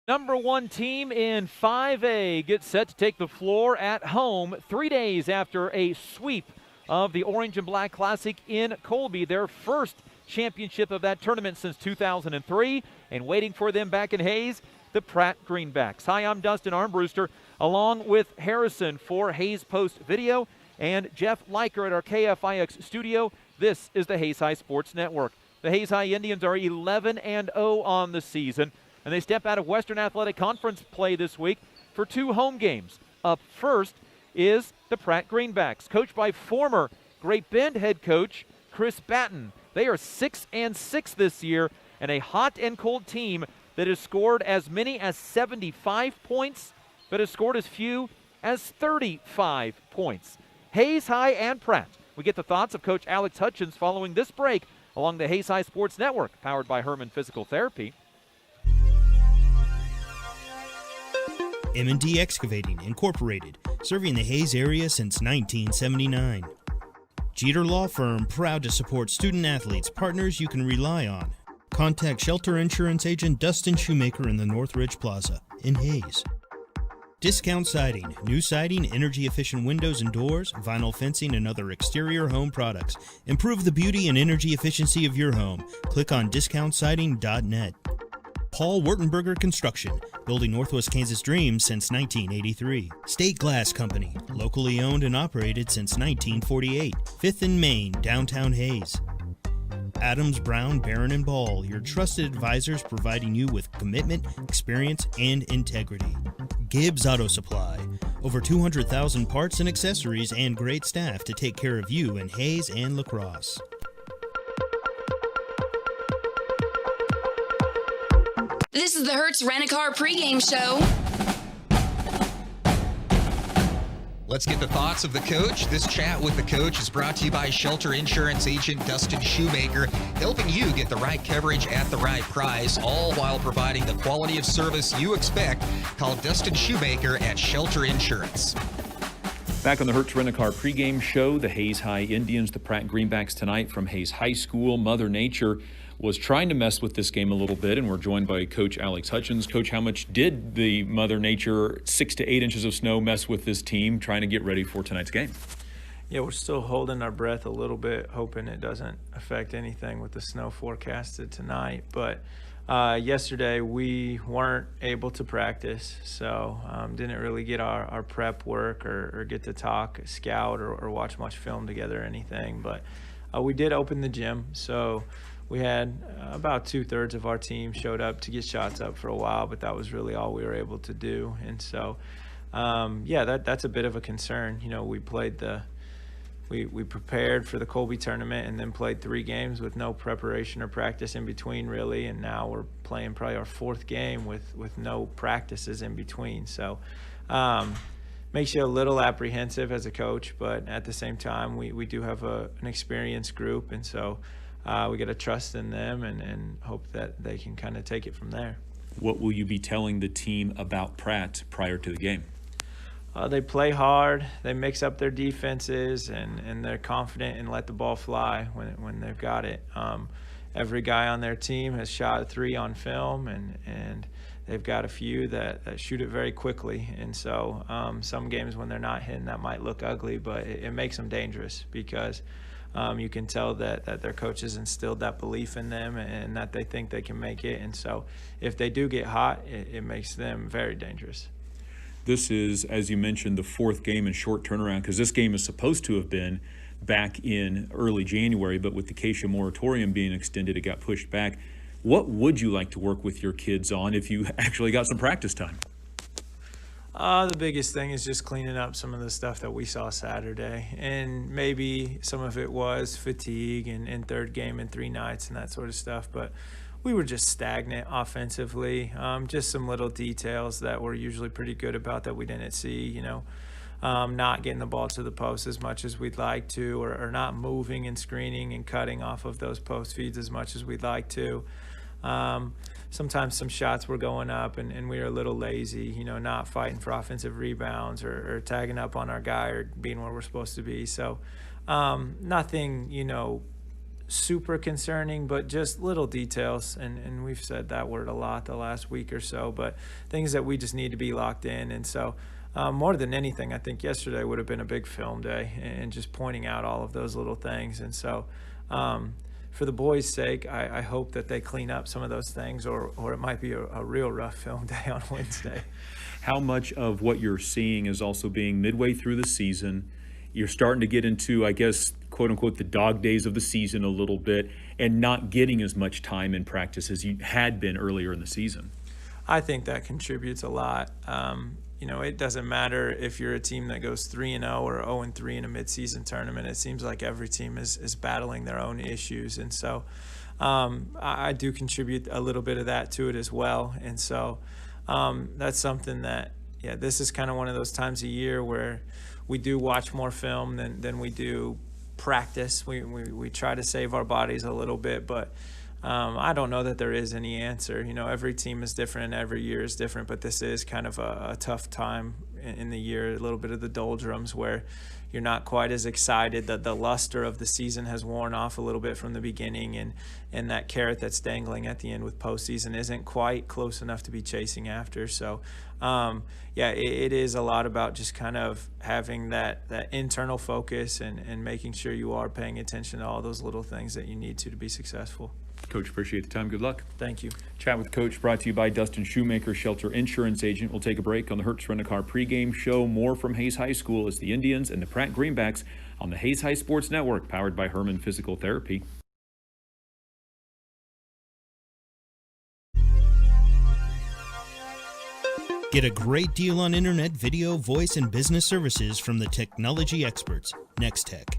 Number one team in 5A gets set to take the floor at home 3 days after a sweep of the Orange and Black Classic in Colby, their first championship of that tournament since 2003. And waiting for them back in Hayes, the Pratt Greenbacks. Hi, I'm Dustin Armbruster, along with Harrison for Hayes Post Video and Jeff Leiker at our KFIX studio. This is the Hayes High Sports Network. The Hayes High Indians are 11-0 on the season, and they step out of Western Athletic Conference play this week for 2 home games. Up first is the Pratt Greenbacks, coached by former Great Bend head coach Chris Batten. They are 6-6 this year, and a hot and cold team that has scored as many as 75 points, but has scored as few as 35 points. Hayes High and Pratt. We get the thoughts of Coach Alex Hutchins following this break along the Hayes High Sports Network, powered by Herman Physical Therapy. M&D Excavating, Incorporated, serving the Hayes area since 1979. Jeter Law Firm, proud to support student-athletes, partners you can rely on. Contact Shelter Insurance Agent Dustin Shoemaker in the Northridge Plaza in Hayes. Discount Siding, new siding, energy-efficient windows and doors, vinyl fencing, and other exterior home products. Improve the beauty and energy efficiency of your home. Click on discountsiding.net. Paul Wurtenberger Construction, building Northwest Kansas dreams since 1983. State Glass Company, locally owned and operated since 1948. 5th and Main, downtown Hayes. Adams, Brown, Barron, and Ball, your trusted advisors providing you with commitment, experience, and integrity. Gibbs Auto Supply, over 200,000 parts and accessories and great staff to take care of you in Hayes and La Crosse. This is the Hertz Rent-A-Car pregame show. Let's get the thoughts of the coach. This chat with the coach is brought to you by Shelter Insurance Agent Dustin Shoemaker, helping you get the right coverage at the right price, all while providing the quality of service you expect. Call Dustin Shoemaker at Shelter Insurance. Back on the Hertz Rent-A-Car pregame show, the Hayes High Indians, the Pratt Greenbacks tonight from Hayes High School. Mother Nature was trying to mess with this game a little bit, and we're joined by Coach Alex Hutchins. Coach, how much did the Mother Nature 6 to 8 inches of snow mess with this team trying to get ready for tonight's game? Yeah, we're still holding our breath a little bit, hoping it doesn't affect anything with the snow forecasted tonight. But yesterday we weren't able to practice, so didn't really get our prep work or get to talk, scout, or watch much film together or anything. But we did open the gym, so we had about 2/3 of our team showed up to get shots up for a while, but that was really all we were able to do. And so, that's a bit of a concern. You know, we prepared for the Colby tournament and then played 3 games with no preparation or practice in between, really. And now we're playing probably our 4th game with no practices in between. So, makes you a little apprehensive as a coach, but at the same time, we do have an experienced group, and so we got to trust in them and hope that they can kind of take it from there. What will you be telling the team about Pratt prior to the game? They play hard, they mix up their defenses, and they're confident and let the ball fly when they've got it. Every guy on their team has shot a 3 on film, and they've got a few that shoot it very quickly. And so some games when they're not hitting, that might look ugly, but it makes them dangerous because you can tell that their coaches instilled that belief in them and that they think they can make it. And so if they do get hot, it makes them very dangerous. This is, as you mentioned, the 4th game in short turnaround, because this game is supposed to have been back in early January, but with the Acacia moratorium being extended, it got pushed back. What would you like to work with your kids on if you actually got some practice time? The biggest thing is just cleaning up some of the stuff that we saw Saturday, and maybe some of it was fatigue and 3rd game in 3 nights and that sort of stuff, but we were just stagnant offensively. Just some little details that we're usually pretty good about that we didn't see, not getting the ball to the post as much as we'd like to, or not moving and screening and cutting off of those post feeds as much as we'd like to. Sometimes some shots were going up and we were a little lazy, not fighting for offensive rebounds or tagging up on our guy or being where we're supposed to be. So nothing, super concerning, but just little details. And we've said that word a lot the last week or so, but things that we just need to be locked in. And so more than anything, I think yesterday would have been a big film day and just pointing out all of those little things. And so for the boys' sake, I hope that they clean up some of those things, or it might be a real rough film day on Wednesday. How much of what you're seeing is also being midway through the season? You're starting to get into, I guess, quote unquote, the dog days of the season a little bit, and not getting as much time in practice as you had been earlier in the season. I think that contributes a lot. It doesn't matter if you're a team that goes 3-0 or 0-3 in a midseason tournament. It seems like every team is battling their own issues. And so I do contribute a little bit of that to it as well. And so that's something that, this is kind of one of those times a year where we do watch more film than we do practice. We try to save our bodies a little bit, but I don't know that there is any answer. Every team is different and every year is different, but this is kind of a tough time in the year, a little bit of the doldrums where you're not quite as excited. That the luster of the season has worn off a little bit from the beginning, and that carrot that's dangling at the end with postseason isn't quite close enough to be chasing after. So it is a lot about just kind of having that internal focus and making sure you are paying attention to all those little things that you need to be successful. Coach, appreciate the time. Good luck. Thank you. Chat with Coach brought to you by Dustin Shoemaker, Shelter Insurance Agent. We'll take a break on the Hertz Rent-A-Car pregame show. More from Hayes High School as the Indians and the Pratt Greenbacks on the Hayes High Sports Network, powered by Herman Physical Therapy. Get a great deal on internet, video, voice, and business services from the technology experts, Nextech.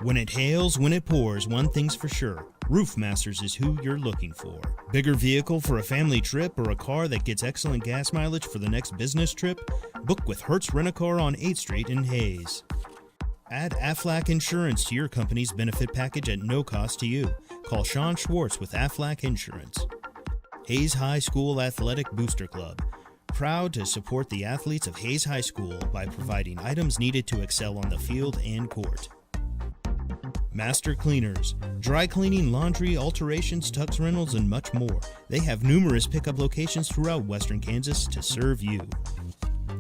When it hails, when it pours, one thing's for sure. Roof Masters is who you're looking for. Bigger vehicle for a family trip or a car that gets excellent gas mileage for the next business trip? Book with Hertz Rent-A-Car on 8th Street in Hayes. Add Aflac Insurance to your company's benefit package at no cost to you. Call Sean Schwartz with Aflac Insurance. Hayes High School Athletic Booster Club. Proud to support the athletes of Hayes High School by providing items needed to excel on the field and court. Master Cleaners, dry cleaning, laundry, alterations, tux rentals, and much more. They have numerous pickup locations throughout Western Kansas to serve you.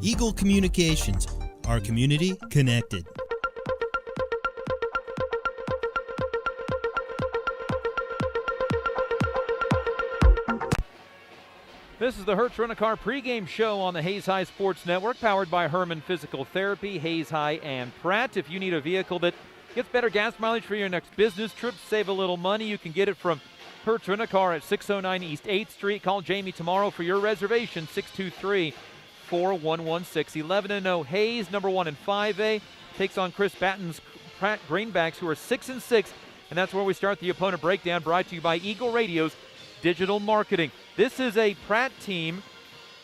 Eagle Communications, our community connected. This is the Hertz Rent-A-Car pregame show on the Hayes High Sports Network, powered by Herman Physical Therapy, Hayes High and Pratt. If you need a vehicle that gets better gas mileage for your next business trip, save a little money, you can get it from Hertz Rent-A-Car at 609 East 8th Street. Call Jamie tomorrow for your reservation, 623-4116. 11-0 Hayes, number 1 in 5A, takes on Chris Batten's Pratt Greenbacks, who are 6-6, and that's where we start the opponent breakdown, brought to you by Eagle Radio's Digital Marketing. This is a Pratt team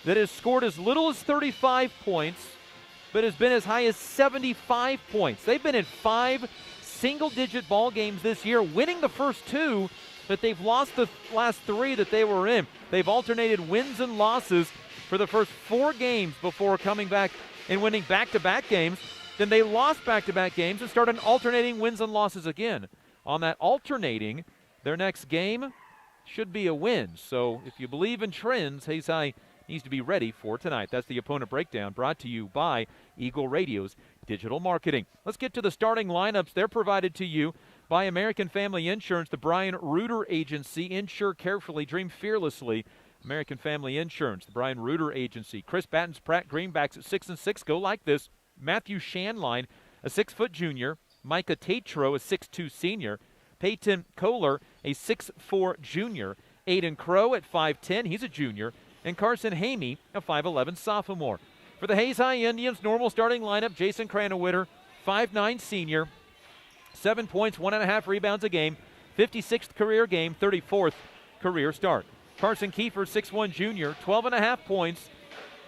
that has scored as little as 35 points, but has been as high as 75 points. They've been in 5 single-digit ball games this year, winning the first 2, but they've lost the last 3 that they were in. They've alternated wins and losses for the first 4 games before coming back and winning back-to-back games. Then they lost back-to-back games and started alternating wins and losses again. On that alternating, their next game should be a win. So if you believe in trends, Hayes High needs to be ready for tonight. That's the opponent breakdown, brought to you by Eagle Radio's Digital Marketing. Let's get to the starting lineups. They're provided to you by American Family Insurance, the Brian Reuter Agency. Insure carefully, dream fearlessly. American Family Insurance, the Brian Reuter Agency. Chris Batten's Pratt Greenbacks at 6-6 go like this. Matthew Shanline, a 6-foot junior. Micah Tatro, a 6'2 senior. Peyton Kohler, a 6'4 junior. Aiden Crow at 5'10, he's a junior. And Carson Hamey, a 5'11 sophomore. For the Hayes High Indians, normal starting lineup, Jason Cranowitter, 5'9 senior, 7 points, 1.5 rebounds a game, 56th career game, 34th career start. Carson Kiefer, 6'1 junior, 12.5 points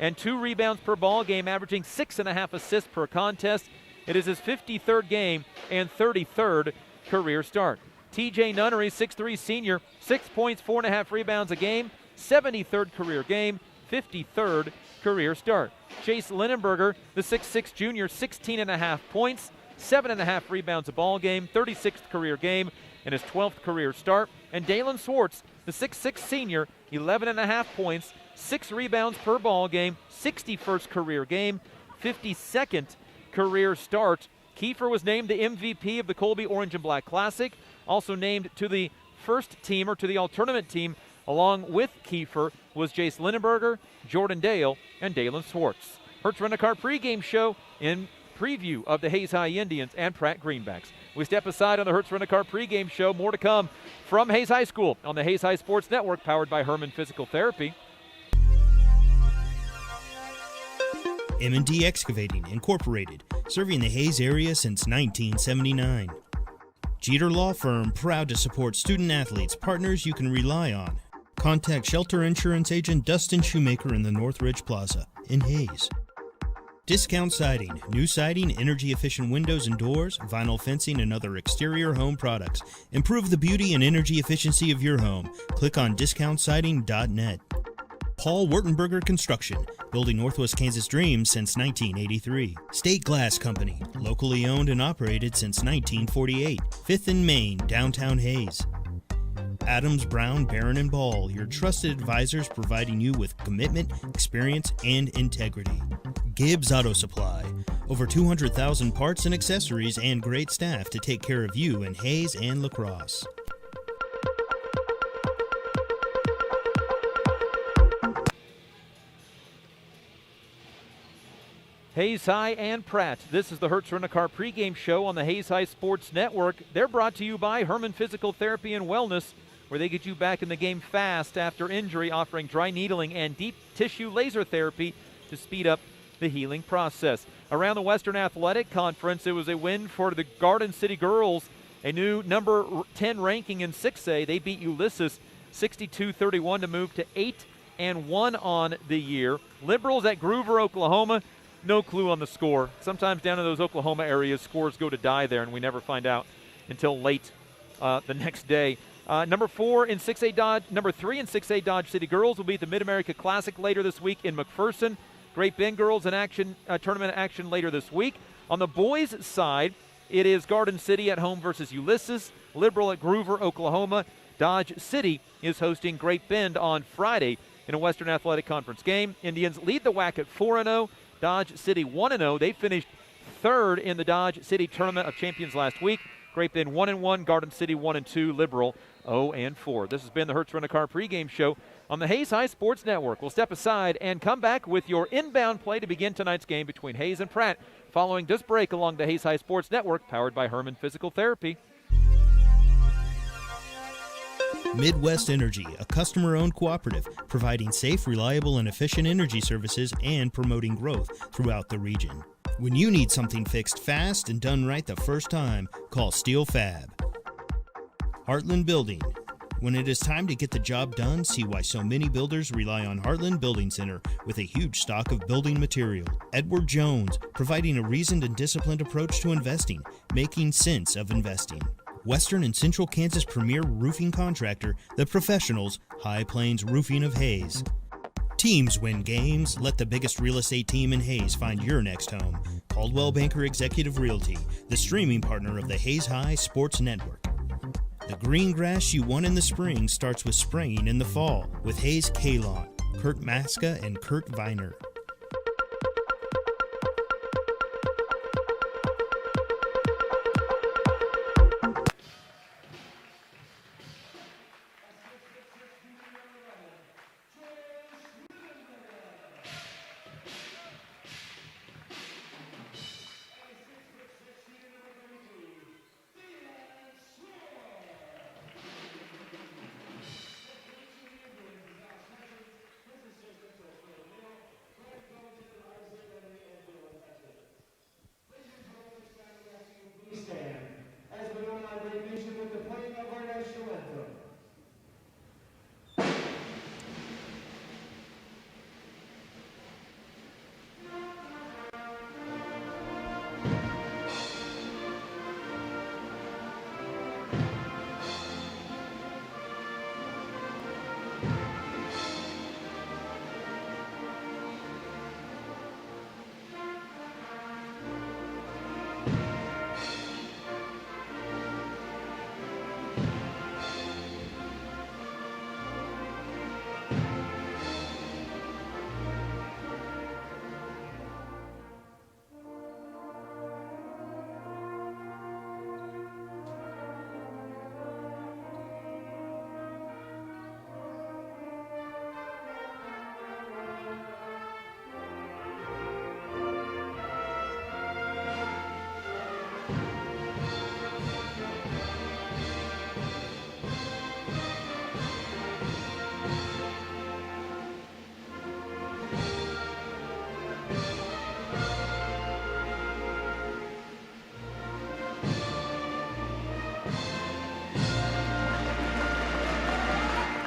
and 2 rebounds per ball game, averaging 6.5 assists per contest. It is his 53rd game and 33rd career start. TJ Nunnery, 6'3 senior, 6 points, 4.5 rebounds a game, 73rd career game, 53rd career start. Chase Linenberger, the 6'6 junior, 16.5 points, 7.5 rebounds a ball game, 36th career game, and his 12th career start. And Dalen Swartz, the 6'6 senior, 11.5 points, 6 rebounds per ball game, 61st career game, 52nd career start. Kiefer was named the MVP of the Colby Orange and Black Classic, also named to the first team or to the all-tournament team. Along with Kiefer was Jace Lindenberger, Jordan Dale, and Dalen Swartz. Hertz Rent-A-Car pregame show in preview of the Hayes High Indians and Pratt Greenbacks. We step aside on the Hertz Rent-A-Car pregame show. More to come from Hayes High School on the Hayes High Sports Network, powered by Herman Physical Therapy. M&D Excavating, Incorporated, serving the Hayes area since 1979. Jeter Law Firm, proud to support student-athletes, partners you can rely on. Contact Shelter Insurance Agent Dustin Shoemaker in the Northridge Plaza in Hayes. Discount Siding, new siding, energy-efficient windows and doors, vinyl fencing, and other exterior home products. Improve the beauty and energy efficiency of your home. Click on discountsiding.net. Paul Wurtenberger Construction, building Northwest Kansas dreams since 1983. State Glass Company, locally owned and operated since 1948. 5th and Main, downtown Hayes. Adams, Brown, Barron & Ball, your trusted advisors providing you with commitment, experience, and integrity. Gibbs Auto Supply, over 200,000 parts and accessories and great staff to take care of you in Hayes and La Crosse. Hayes High and Pratt. This is the Hertz Rent-A-Car pregame show on the Hayes High Sports Network. They're brought to you by Herman Physical Therapy and Wellness, where they get you back in the game fast after injury, offering dry needling and deep tissue laser therapy to speed up the healing process. Around the Western Athletic Conference, it was a win for the Garden City Girls, a new number 10 ranking in 6A. They beat Ulysses 62-31 to move to 8-1 on the year. Liberals at Groover, Oklahoma. No clue on the score. Sometimes down in those Oklahoma areas, scores go to die there, and we never find out until late the next day. Number 3 in 6A Dodge City Girls will be at the Mid-America Classic later this week in McPherson. Great Bend Girls in action, tournament action later this week. On the boys' side, it is Garden City at home versus Ulysses. Liberal at Groover, Oklahoma. Dodge City is hosting Great Bend on Friday in a Western Athletic Conference game. Indians lead the WAC at 4-0. Dodge City 1-0. They finished third in the Dodge City Tournament of Champions last week. Great Bend 1-1, Garden City 1-2, Liberal 0-4. This has been the Hertz Rent-A-Car pregame show on the Hayes High Sports Network. We'll step aside and come back with your inbound play to begin tonight's game between Hayes and Pratt, following this break along the Hayes High Sports Network, powered by Herman Physical Therapy. Midwest Energy, a customer-owned cooperative providing safe, reliable, and efficient energy services and promoting growth throughout the region. When you need something fixed fast and done right the first time, call Steel Fab. Heartland Building. When it is time to get the job done, see why so many builders rely on Heartland Building Center with a huge stock of building material. Edward Jones, providing a reasoned and disciplined approach to investing, making sense of investing. Western and Central Kansas premier roofing contractor, The Professionals, High Plains Roofing of Hayes. Teams win games. Let the biggest real estate team in Hayes find your next home. Caldwell Banker Executive Realty, the streaming partner of the Hayes High Sports Network. The green grass you want in the spring starts with spraying in the fall with Hayes K-Lawn, Kurt Maska and Kurt Viner.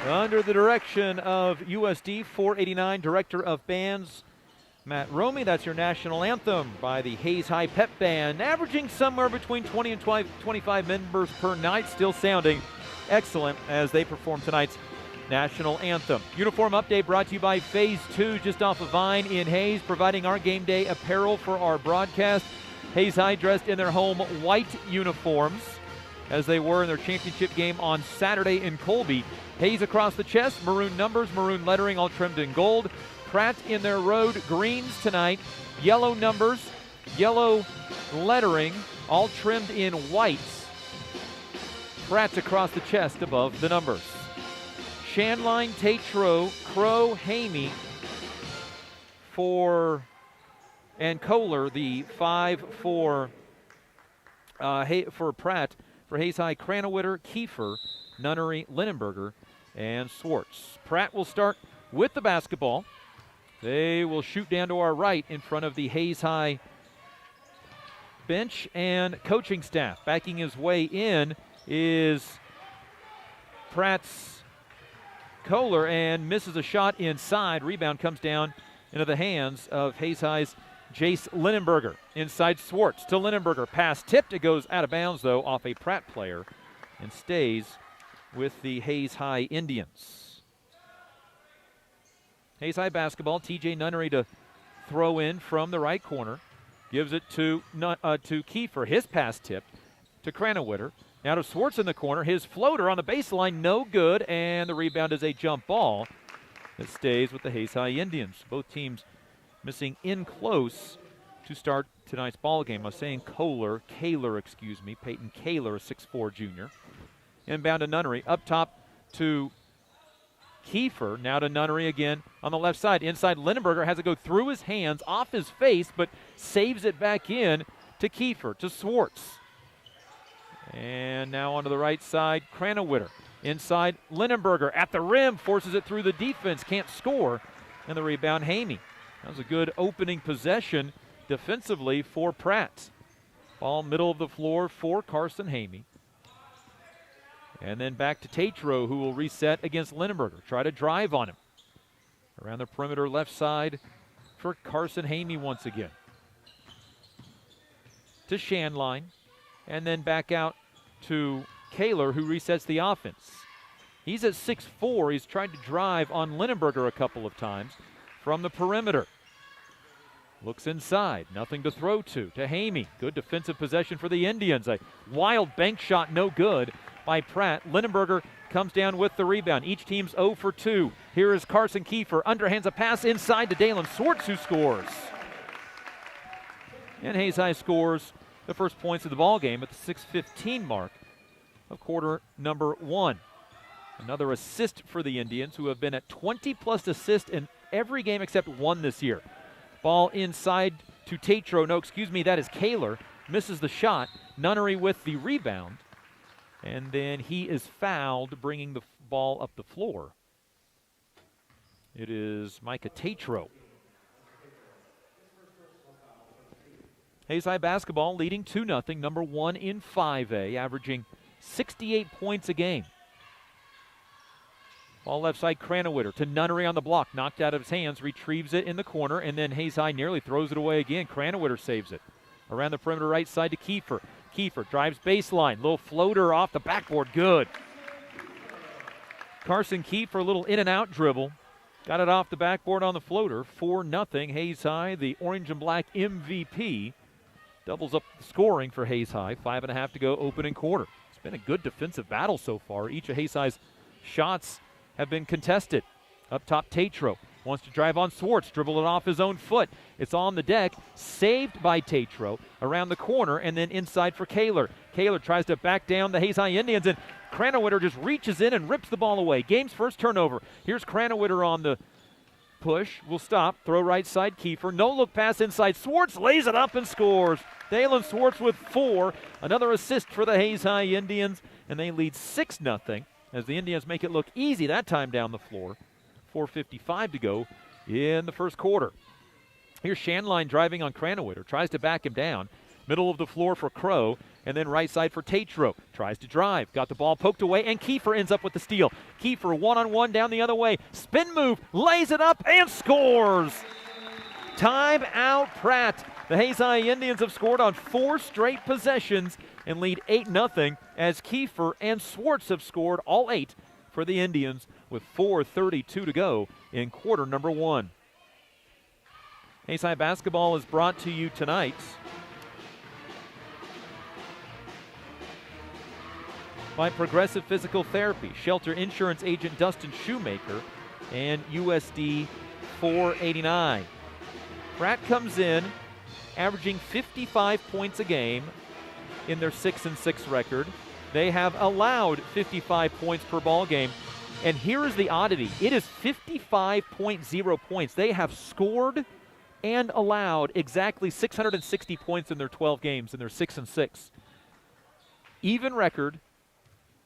under the direction of USD 489 Director of Bands Matt Romey. That's your national anthem by the Hayes High Pep Band, averaging somewhere between 20 and 25 members per night, still sounding excellent as they perform tonight's national anthem. Uniform update brought to you by Phase 2 just off of Vine in Hayes, providing our game day apparel for our broadcast. Hayes High dressed in their home white uniforms as they were in their championship game on Saturday in Colby. Hayes across the chest, maroon numbers, maroon lettering, all trimmed in gold. Pratt in their road greens tonight, yellow numbers, yellow lettering, all trimmed in whites. Pratt's across the chest above the numbers. Shanline, Tatro, Crow, Hamey and Kohler, the 5 for Pratt. For Hayes High, Cranowitter, Kiefer, Nunnery, Linenberger, and Swartz. Pratt will start with the basketball. They will shoot down to our right in front of the Hayes High bench and coaching staff. Backing his way in is Pratt's Kohler and misses a shot inside. Rebound comes down into the hands of Hayes High's Jace Linenberger. Inside Swartz to Linenberger. Pass tipped. It goes out of bounds, though, off a Pratt player and stays with the Hayes High Indians. Hayes High basketball. TJ Nunnery to throw in from the right corner. Gives it to Kiefer. His pass tipped to Cranowitter. Now to Swartz in the corner. His floater on the baseline, no good, and the rebound is a jump ball that stays with the Hayes High Indians. Both teams missing in close to start tonight's ball game. I was saying Kaler, Peyton Kaler, a 6'4 junior. Inbound to Nunnery. Up top to Kiefer. Now to Nunnery again on the left side. Inside, Linenberger has it go through his hands, off his face, but saves it back in to Kiefer, to Swartz. And now onto the right side, Cranowitter. Inside, Linenberger at the rim, forces it through the defense, can't score. And the rebound, Hamey. That was a good opening possession defensively for Pratt. Ball middle of the floor for Carson Hamey. And then back to Tatro, who will reset against Linenberger. Try to drive on him. Around the perimeter left side for Carson Hamey once again. To Shanline. And then back out to Kaler, who resets the offense. He's at 6'4". He's tried to drive on Linenberger a couple of times from the perimeter. Looks inside. Nothing to throw to Hamey. Good defensive possession for the Indians. A wild bank shot, no good by Pratt. Linenberger comes down with the rebound. Each team's 0 for 2. Here is Carson Kiefer. Underhands a pass inside to Dalen Swartz, who scores. And Hayes High scores the first points of the ball game at the 6:15 mark of quarter number 1. Another assist for the Indians, who have been at 20-plus assists in every game except one this year. Ball inside to Tatro. That is Kaler. Misses the shot. Nunnery with the rebound. And then he is fouled, bringing the ball up the floor. It is Micah Tatro. Hayes High basketball leading 2-0, number 1 in 5A, averaging 68 points a game. Ball left side, Cranowitter to Nunnery on the block. Knocked out of his hands, retrieves it in the corner, and then Hayes High nearly throws it away again. Cranowitter saves it. Around the perimeter right side to Kiefer. Kiefer drives baseline. Little floater off the backboard. Good. Carson Kiefer, a little in and out dribble. Got it off the backboard on the floater. 4-0. Hayes High, the orange and black MVP. Doubles up the scoring for Hayes High. 5.5 to go opening quarter. It's been a good defensive battle so far. Each of Hayes High's shots have been contested. Up top, Tatro wants to drive on Swartz, dribble it off his own foot. It's on the deck, saved by Tatro, around the corner, and then inside for Kaler. Kaler tries to back down the Hayes High Indians, and Cranowitter just reaches in and rips the ball away. Game's first turnover. Here's Cranowitter on the push. Will stop. Throw right side, Kiefer. No look pass inside. Swartz lays it up and scores. Dalen Swartz with 4. Another assist for the Hayes High Indians, and they lead 6-0. As the Indians make it look easy that time down the floor. 4:55 to go in the first quarter. Here's Shanline driving on Cranowitter. Tries to back him down. Middle of the floor for Crow, and then right side for Tatro. Tries to drive, got the ball poked away, and Kiefer ends up with the steal. Kiefer one-on-one down the other way. Spin move, lays it up, and scores. Timeout Pratt. The Hayes High Indians have scored on 4 straight possessions and lead 8-0 as Kiefer and Swartz have scored all 8 for the Indians with 4:32 to go in quarter number 1. Hayes High basketball is brought to you tonight by Progressive Physical Therapy, Shelter Insurance Agent Dustin Shoemaker, and USD 489. Pratt comes in averaging 55 points a game in their 6-6 record. They have allowed 55 points per ball game. And here is the oddity. It is 55.0 points. They have scored and allowed exactly 660 points in their 12 games in their 6-6. Even record,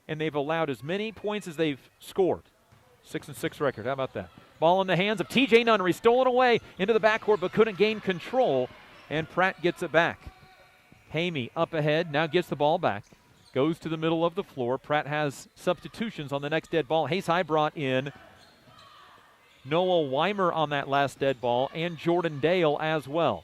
and they've allowed as many points as they've scored. 6-6 record. How about that? Ball in the hands of TJ Nunnery. Stolen away into the backcourt but couldn't gain control. And Pratt gets it back. Hamey up ahead, now gets the ball back. Goes to the middle of the floor. Pratt has substitutions on the next dead ball. Hayes High brought in Noah Weimer on that last dead ball and Jordan Dale as well.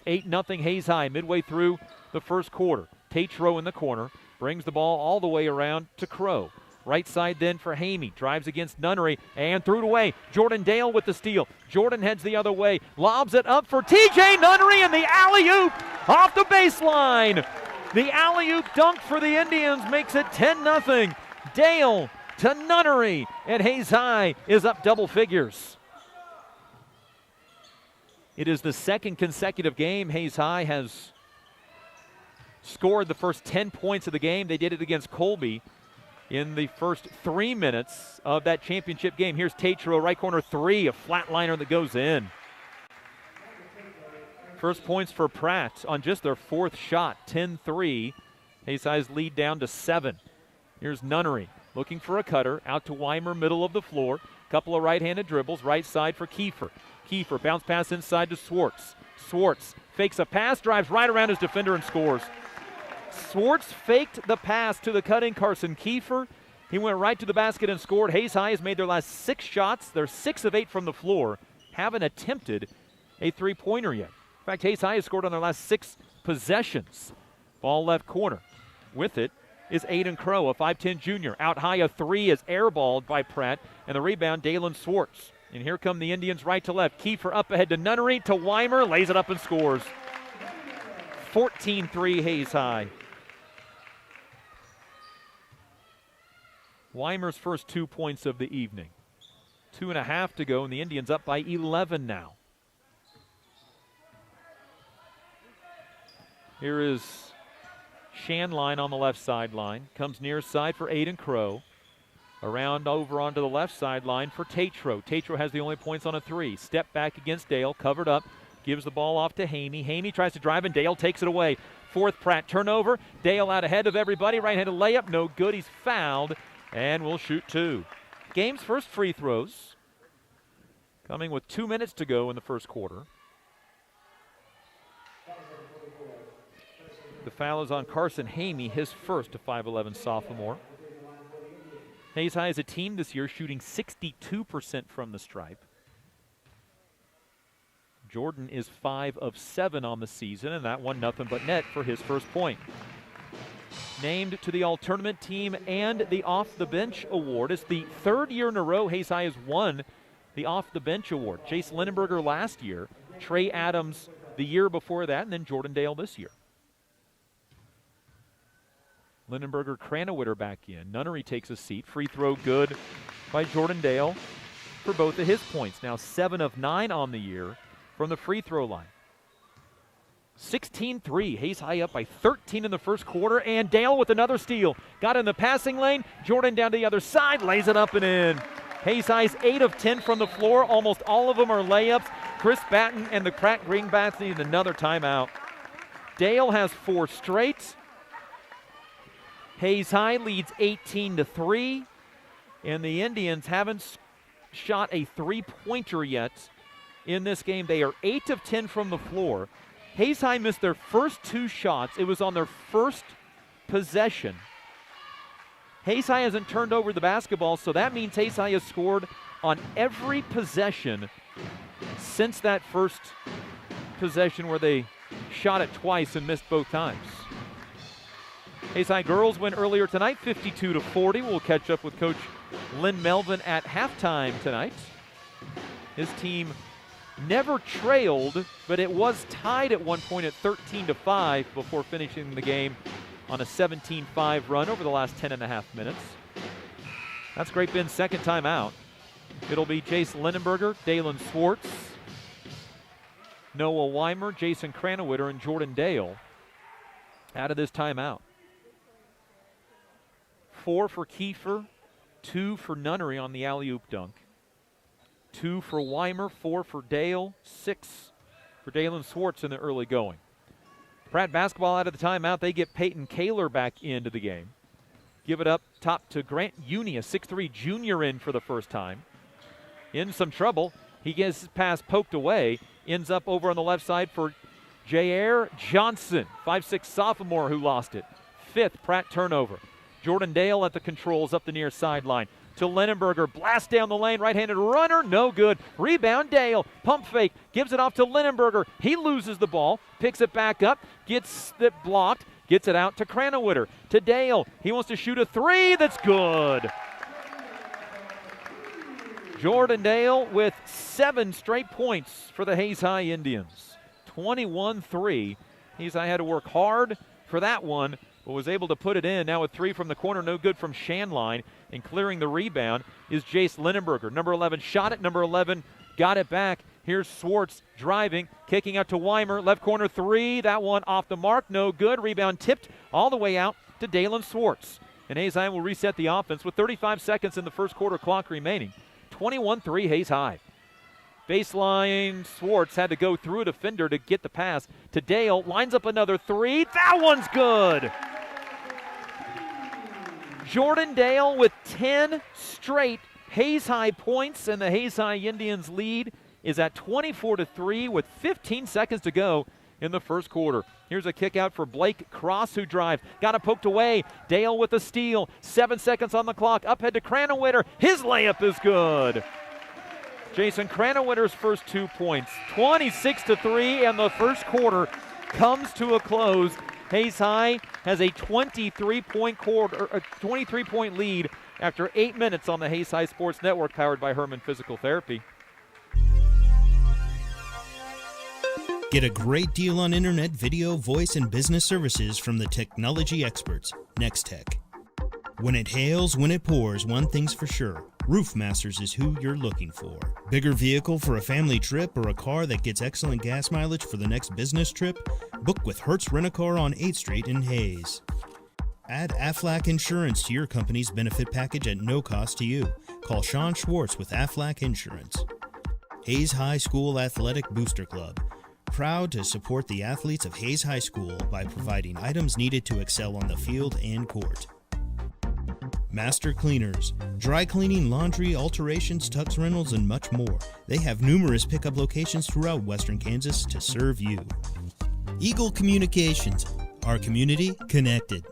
8-0 Hayes High midway through the first quarter. Tatro in the corner. Brings the ball all the way around to Crow. Right side then for Hamey. Drives against Nunnery and threw it away. Jordan Dale with the steal. Jordan heads the other way. Lobs it up for TJ Nunnery and the alley-oop off the baseline. The alley-oop dunk for the Indians makes it 10-0. Dale to Nunnery, and Hayes High is up double figures. It is the second consecutive game Hayes High has scored the first 10 points of the game. They did it against Colby in the first 3 minutes of that championship game. Here's Tatro, right corner three, a flatliner that goes in. First points for Pratt on just their 4th shot, 10-3. Hayes High's lead down to 7. Here's Nunnery looking for a cutter, out to Weimer, middle of the floor. Couple of right-handed dribbles, right side for Kiefer. Kiefer, bounce pass inside to Swartz. Swartz fakes a pass, drives right around his defender and scores. Swartz faked the pass to the cutting Carson Kiefer. He went right to the basket and scored. Hayes High has made their last 6 shots. They're 6 of 8 from the floor. Haven't attempted a three-pointer yet. In fact, Hayes High has scored on their last 6 possessions. Ball left corner. With it is Aiden Crow, a 5'10 junior. Out high, a 3 is airballed by Pratt. And the rebound, Dalen Swartz. And here come the Indians right to left. Kiefer up ahead to Nunnery, to Weimer, lays it up and scores. 14-3 Hayes High. Weimer's first 2 points of the evening. 2.5 to go, and the Indians up by 11 now. Here is Shanline on the left sideline. Comes near side for Aiden Crow. Around over onto the left sideline for Tatro. Tatro has the only points on a 3. Step back against Dale, covered up. Gives the ball off to Hamey. Hamey tries to drive, and Dale takes it away. 4th Pratt turnover. Dale out ahead of everybody. Right-handed layup, no good. He's fouled, and will shoot 2. Game's first free throws coming with 2 minutes to go in the first quarter. The foul is on Carson Hamey, his first, a 5'11 sophomore. Hayes High is a team this year shooting 62% from the stripe. Jordan is 5 of 7 on the season, and that one nothing but net for his first point. Named to the All-Tournament team and the Off-the-Bench award. It's the 3rd year in a row Hayes High has won the Off-the-Bench award. Jace Lindenberger last year, Trey Adams the year before that, and then Jordan Dale this year. Lindenberger, Cranowitter back in. Nunnery takes a seat. Free throw good by Jordan Dale for both of his points. Now 7 of 9 on the year from the free throw line. 16-3. Hayes High up by 13 in the first quarter, and Dale with another steal. Got in the passing lane. Jordan down to the other side, lays it up and in. Hayes High's 8 of 10 from the floor. Almost all of them are layups. Chris Batten and the Pratt Greenbacks need another timeout. Dale has 4 straight. Hayes High leads 18-3, and the Indians haven't shot a three-pointer yet in this game. They are 8 of 10 from the floor. Hayes High missed their first 2 shots. It was on their first possession. Hayes High hasn't turned over the basketball, so that means Hayes High has scored on every possession since that first possession where they shot it twice and missed both times. Hayes High girls win earlier tonight, 52-40. We'll catch up with Coach Lynn Melvin at halftime tonight. His team never trailed, but it was tied at one point at 13-5 before finishing the game on a 17-5 run over the last 10.5 minutes. That's Great Bend's second time out. It'll be Jace Lindenberger, Dalen Swartz, Noah Weimer, Jason Cranowitter, and Jordan Dale out of this timeout. 4 for Kiefer, 2 for Nunnery on the alley-oop dunk. 2 for Weimer, 4 for Dale, 6 for Dalen Swartz in the early going. Pratt basketball out of the timeout. They get Peyton Kaler back into the game. Give it up top to Grant Uni, a 6'3 junior in for the first time. In some trouble. He gets his pass poked away. Ends up over on the left side for Jair Johnson, 5'6 sophomore who lost it. 5th Pratt turnover. Jordan Dale at the controls up the near sideline. To Lindenberger, blast down the lane, right-handed runner, no good. Rebound, Dale, pump fake, gives it off to Lindenberger. He loses the ball, picks it back up, gets it blocked, gets it out to Cranowitter. To Dale, he wants to shoot a 3, that's good. Jordan Dale with 7 straight points for the Hayes High Indians. 21-3. Hayes High had to work hard for that one, but was able to put it in. Now with 3 from the corner, no good from Shanline. And clearing the rebound is Jace Lindenberger. Number 11 shot it. Number 11 got it back. Here's Swartz driving, kicking out to Weimer. Left corner 3. That one off the mark. No good. Rebound tipped all the way out to Dalen Swartz. And Hayes High will reset the offense with 35 seconds in the first quarter clock remaining. 21-3 Hayes High. Baseline, Swartz had to go through a defender to get the pass to Dale. Lines up another 3. That one's good. Jordan Dale with 10 straight Hayes High points, and the Hayes High Indians lead is at 24-3 with 15 seconds to go in the first quarter. Here's a kick out for Blake Cross, who drives. Got it poked away. Dale with a steal. 7 seconds on the clock. Up head to Cranowitter. His layup is good. Jason Cranowitter's first 2 points. 26-3, and the first quarter comes to a close. Hayes High has a 23-point lead after 8 minutes on the Hayes High Sports Network, powered by Herman Physical Therapy. Get a great deal on internet, video, voice, and business services from the technology experts, Nextech. When it hails, when it pours, one thing's for sure. Roofmasters is who you're looking for. Bigger vehicle for a family trip or a car that gets excellent gas mileage for the next business trip? Book with Hertz Rent-A-Car on 8th Street in Hayes. Add Aflac Insurance to your company's benefit package at no cost to you. Call Sean Schwartz with Aflac Insurance. Hayes High School Athletic Booster Club. Proud to support the athletes of Hayes High School by providing items needed to excel on the field and court. Master Cleaners, dry cleaning, laundry, alterations, tux rentals, and much more. They have numerous pickup locations throughout Western Kansas to serve you. Eagle Communications, our community connected.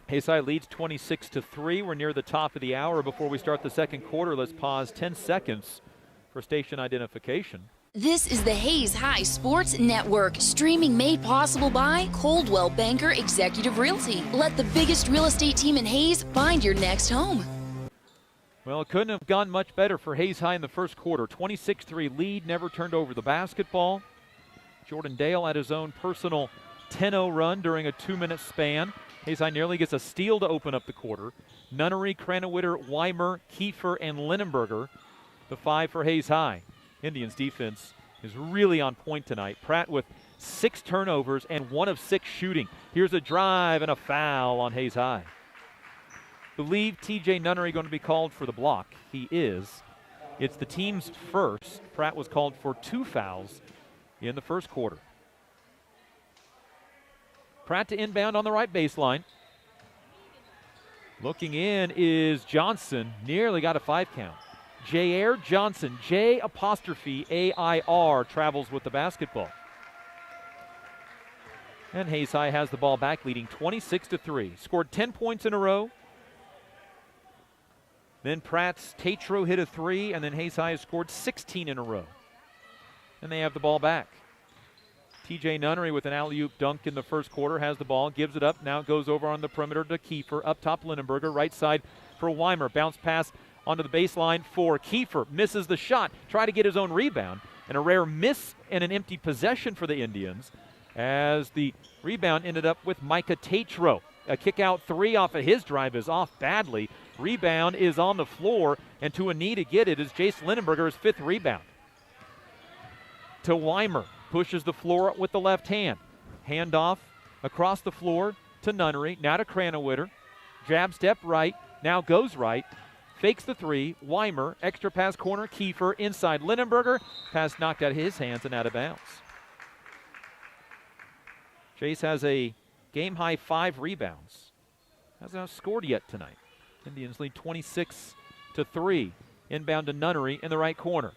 Hayes High leads 26-3. We're near the top of the hour. Before we start the second quarter, let's pause 10 seconds for station identification. This is the Hayes High Sports Network, streaming made possible by Coldwell Banker Executive Realty. Let the biggest real estate team in Hayes find your next home. Well, it couldn't have gone much better for Hayes High in the first quarter. 26-3 lead, never turned over the basketball. Jordan Dale had his own personal 10-0 run during a 2-minute span. Hayes High nearly gets a steal to open up the quarter. Nunnery, Cranowitter, Weimer, Kiefer, and Lindenberger, the 5 for Hayes High. Indians defense is really on point tonight. Pratt with 6 turnovers and 1 of 6 shooting. Here's a drive and a foul on Hayes High. Believe TJ Nunnery going to be called for the block. He is. It's the team's first. Pratt was called for 2 fouls in the first quarter. Pratt to inbound on the right baseline. Looking in is Johnson. Nearly got a 5 count. Jair Johnson, J''AIR, travels with the basketball. And Hayes High has the ball back, leading 26-3. Scored 10 points in a row. Then Pratt's Tatro hit a 3, and then Hayes High has scored 16 in a row. And they have the ball back. TJ Nunnery with an alley-oop dunk in the first quarter has the ball, gives it up. Now it goes over on the perimeter to Kiefer. Up top, Lindenberger. Right side for Weimer. Bounce pass onto the baseline for Kiefer. Misses the shot. Try to get his own rebound. And a rare miss and an empty possession for the Indians, as the rebound ended up with Micah Tatro. A kick-out 3 off of his drive is off badly. Rebound is on the floor, and to a knee to get it is Jace Lindenberger's 5th rebound. To Weimer. Pushes the floor with the left hand. Handoff across the floor to Nunnery. Now to Cranowitter. Jab step right. Now goes right. Fakes the 3. Weimer. Extra pass corner. Kiefer inside Lindenberger. Pass knocked out of his hands and out of bounds. Jace has a game-high 5 rebounds. Hasn't not scored yet tonight. Indians lead 26-3. Inbound to Nunnery in the right corner.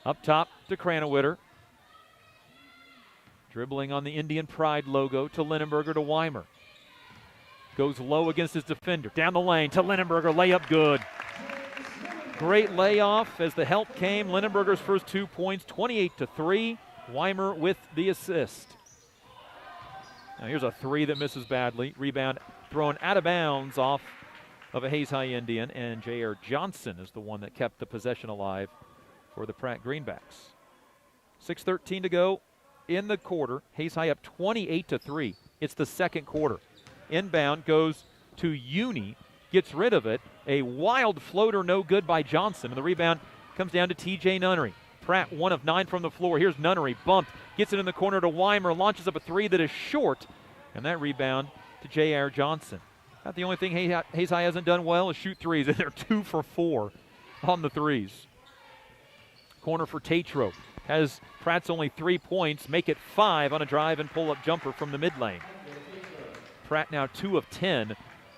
Up top to Cranowitter. Dribbling on the Indian Pride logo to Lindenberger to Weimer. Goes low against his defender. Down the lane to Lindenberger. Layup good. Great layoff as the help came. Lindenberger's first 2 points, 28-3. Weimer with the assist. Now here's a 3 that misses badly. Rebound thrown out of bounds off of a Hayes High Indian, and Jair Johnson is the one that kept the possession alive for the Pratt Greenbacks. 6:13 to go in the quarter. Hayes High up 28-3. It's the second quarter. Inbound goes to Uni, gets rid of it. A wild floater, no good by Johnson, and the rebound comes down to TJ Nunnery. Pratt 1 of 9 from the floor. Here's Nunnery, bumped, gets it in the corner to Weimer, launches up a 3 that is short, and that rebound to Jair Johnson. Not the only thing Hayes High hasn't done well is shoot threes, and they're 2 for 4 on the threes. Corner for Tatro. Has Pratt's only 3 points, make it 5 on a drive and pull-up jumper from the mid lane. Pratt now 2 of 10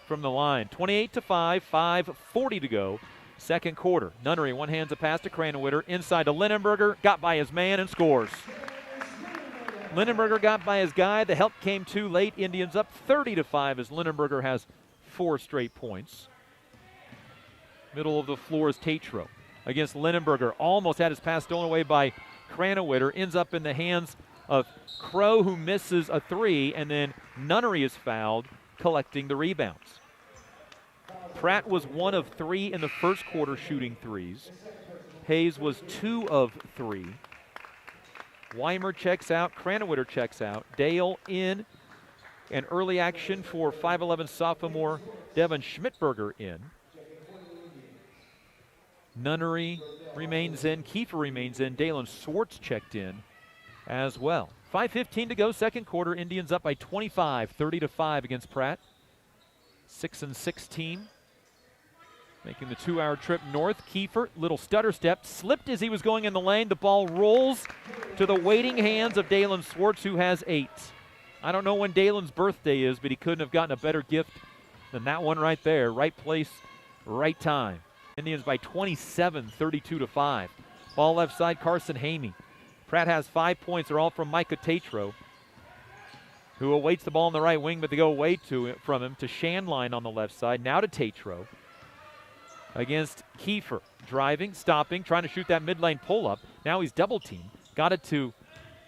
from the line. 28-5, 5:40 to go. Second quarter. Nunnery one-hands a pass to Cranowitter. Inside to Lindenberger. Got by his man and scores. Lindenberger got by his guy. The help came too late. Indians up 30-5 as Lindenberger has 4 straight points. Middle of the floor is Tatro against Lindenberger. Almost had his pass stolen away by Cranowitter. Ends up in the hands of Crow, who misses a 3, and then Nunnery is fouled, collecting the rebounds. Pratt was 1 of 3 in the first quarter shooting threes. Hayes was 2 of 3. Weimer checks out. Cranowitter checks out. Dale in. And early action for 5'11 sophomore Devin Schmidberger in. Nunnery remains in. Kiefer remains in. Dalen Swartz checked in as well. 5:15 to go, second quarter. Indians up by 25, 30-5 against Pratt. 6-6 team. Making the 2-hour trip north. Kiefer, little stutter step, slipped as he was going in the lane. The ball rolls to the waiting hands of Dalen Swartz, who has 8. I don't know when Dalen's birthday is, but he couldn't have gotten a better gift than that one right there. Right place, right time. Indians by 27, 32-5. Ball left side, Carson Hamey. Pratt has 5 points. They're all from Micah Tatro, who awaits the ball on the right wing, but they go away from him to Shanline on the left side. Now to Tatro against Kiefer. Driving, stopping, trying to shoot that mid-lane pull-up. Now he's double-teamed. Got it to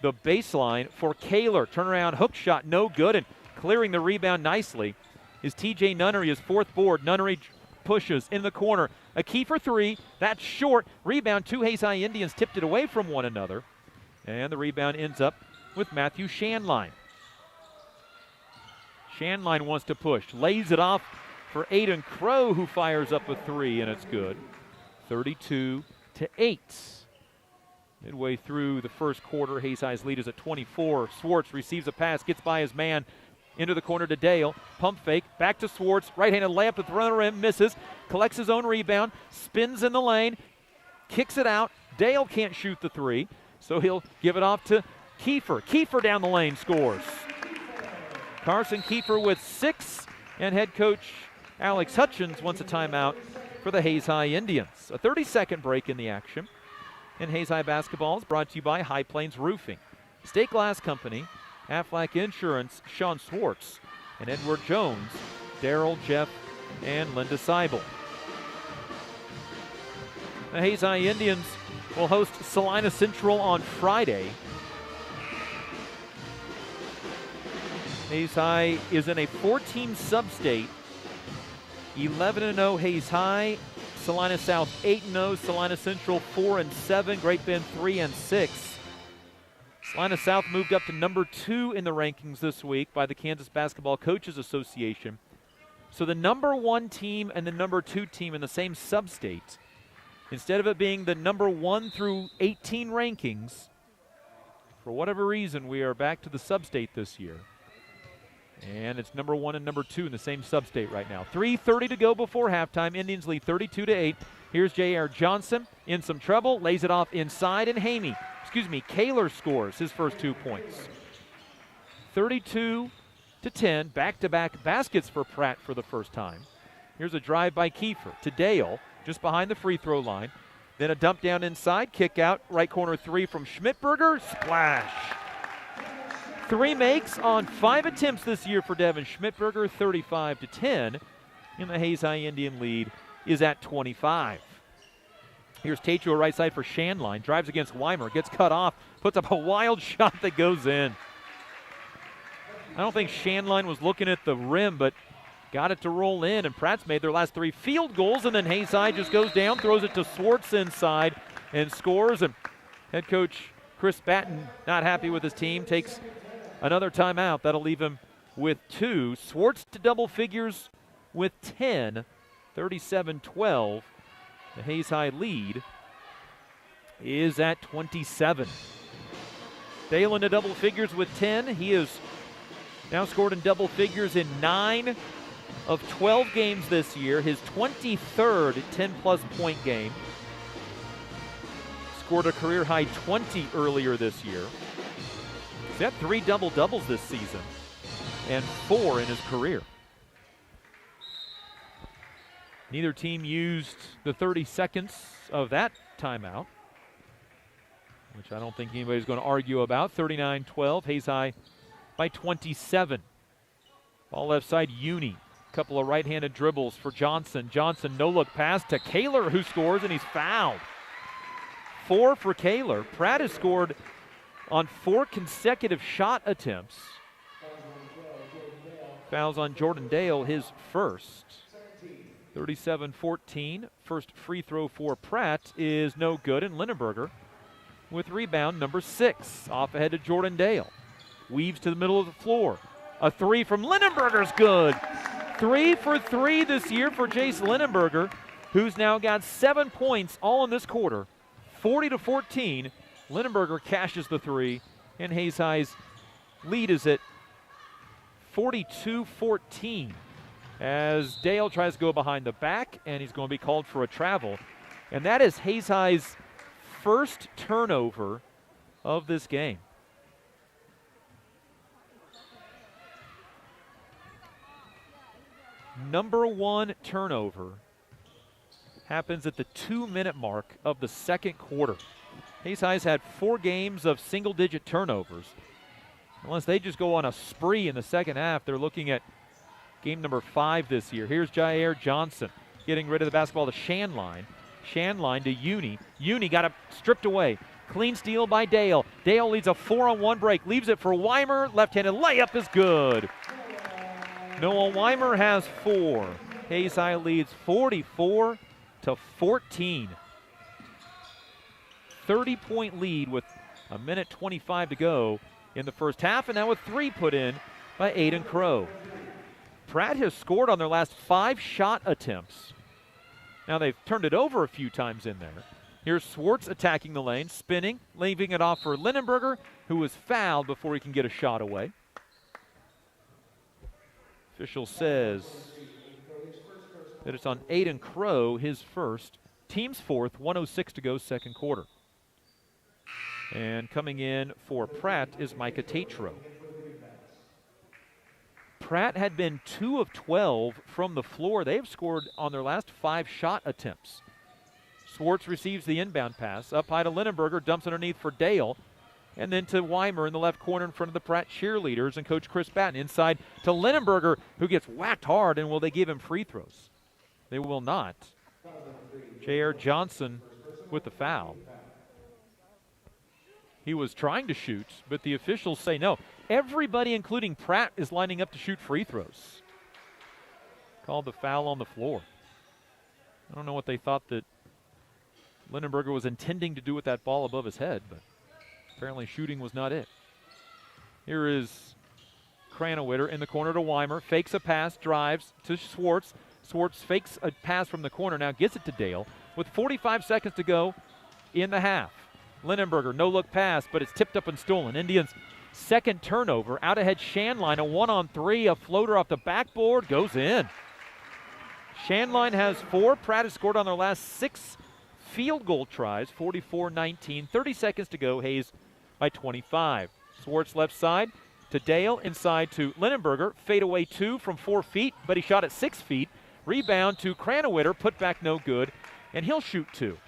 the baseline for Kaler. Turnaround hook shot, no good, and clearing the rebound nicely is TJ Nunnery, his 4th board. Nunnery pushes in the corner. A Kiefer 3, that's short. Rebound, 2 Hayes High Indians tipped it away from one another. And the rebound ends up with Matthew Shanline. Shanline wants to push, lays it off for Aiden Crow, who fires up a 3, and it's good. 32-8. Midway through the first quarter, Hayes High's lead is at 24. Swartz receives a pass, gets by his man, into the corner to Dale. Pump fake, back to Swartz. Right-handed layup to the front of the rim, misses. Collects his own rebound, spins in the lane, kicks it out. Dale can't shoot the 3, so he'll give it off to Kiefer. Kiefer down the lane scores. Carson Kiefer with 6, and head coach Alex Hutchins wants a timeout for the Hayes High Indians. A 30-second break in the action. And Hayes High basketball is brought to you by High Plains Roofing, State Glass Company, Aflac Insurance, Sean Swartz, and Edward Jones, Daryl, Jeff, and Linda Seibel. The Hayes High Indians will host Salina Central on Friday. Hayes High is in a 4-team sub-state. 11-0 Hayes High, Salina South 8-0, Salina Central 4-7, Great Bend 3-6. Salina South moved up to number 2 in the rankings this week by the Kansas Basketball Coaches Association. So the number 1 team and the number 2 team in the same sub-state, instead of it being the number 1 through 18 rankings, for whatever reason, we are back to the sub-state this year. And it's number 1 and number 2 in the same sub-state right now. 3:30 to go before halftime. Indians lead 32-8. Here's J.R. Johnson in some trouble, lays it off inside, and Kaler scores his first 2 points. 32-10, back-to-back baskets for Pratt for the first time. Here's a drive by Kiefer to Dale, just behind the free throw line. Then a dump down inside, kick out, right corner 3 from Schmidberger, splash. 3 makes on 5 attempts this year for Devin Schmidberger, 35-10. And the Hayes High Indian lead is at 25. Here's Tatro right side for Shanline. Drives against Weimer, gets cut off, puts up a wild shot that goes in. I don't think Shanline was looking at the rim, but got it to roll in. And Pratt's made their last 3 field goals, and then Hayes High just goes down, throws it to Swartz inside, and scores. And head coach Chris Batten, not happy with his team, takes another timeout. That'll leave him with 2. Swartz to double figures with 10, 37-12. The Hayes High lead is at 27. Dale into double figures with 10. He has now scored in double figures in 9 of 12 games this year. His 23rd 10-plus point game. Scored a career high 20 earlier this year. He's had 3 double-doubles this season and 4 in his career. Neither team used the 30 seconds of that timeout, which I don't think anybody's going to argue about. 39-12, Hayes High by 27. Ball left side, Uni. Couple of right-handed dribbles for Johnson. Johnson, no-look pass to Kaler, who scores, and he's fouled. 4 for Kaler. Pratt has scored on 4 consecutive shot attempts. Fouls on Jordan Dale, his first. 37-14. First free throw for Pratt is no good, and Lindenberger with rebound number 6. Off ahead to Jordan Dale. Weaves to the middle of the floor. A 3 from Lindenberger's good. 3 for 3 this year for Jace Lindenberger, who's now got 7 points all in this quarter. 40-14. Lindenberger cashes the 3, and Hayes High's lead is at 42-14 as Dale tries to go behind the back, and he's going to be called for a travel. And that is Hayes High's first turnover of this game. Number 1 turnover happens at the 2-minute mark of the second quarter. Hayes High's had 4 games of single-digit turnovers. Unless they just go on a spree in the second half, they're looking at game number 5 this year. Here's Jair Johnson getting rid of the basketball to Shanline. Shanline to Uni. Uni got it stripped away. Clean steal by Dale. Dale leads a 4-on-1 break. Leaves it for Weimer. Left-handed layup is good. Noah Weimer has 4. Hayes High leads 44-14. 30-point lead with a minute 25 to go in the first half, and now with 3 put in by Aiden Crow. Pratt has scored on their last 5 shot attempts. Now they've turned it over a few times in there. Here's Swartz attacking the lane, spinning, leaving it off for Lindenberger, who was fouled before he can get a shot away. Official says that it's on Aiden Crow, his first. Team's 4th, 1:06 to go, second quarter. And coming in for Pratt is Micah Tatro. Pratt had been 2 of 12 from the floor. They have scored on their last 5 shot attempts. Swartz receives the inbound pass. Up high to Linenberger, dumps underneath for Dale. And then to Weimer in the left corner in front of the Pratt cheerleaders and Coach Chris Batten. Inside to Linenberger, who gets whacked hard, and will they give him free throws? They will not. J.R. Johnson with the foul. He was trying to shoot, but the officials say no. Everybody, including Pratt, is lining up to shoot free throws. Called the foul on the floor. I don't know what they thought that Linenberger was intending to do with that ball above his head, but apparently shooting was not it. Here is Kranowitter in the corner to Weimer. Fakes a pass, drives to Swartz. Swartz fakes a pass from the corner, now gets it to Dale with 45 seconds to go in the half. Linenberger, no-look pass, but it's tipped up and stolen. Indians' second turnover. Out ahead, Shanline, a 1-on-3, a floater off the backboard, goes in. Shanline has 4. Pratt has scored on their last 6 field goal tries, 44-19. 30 seconds to go, Hayes by 25. Swartz left side to Dale, inside to Linenberger. Fadeaway 2 from 4 feet, but he shot at 6 feet. Rebound to Kranowitter, put back no good, and he'll shoot 2.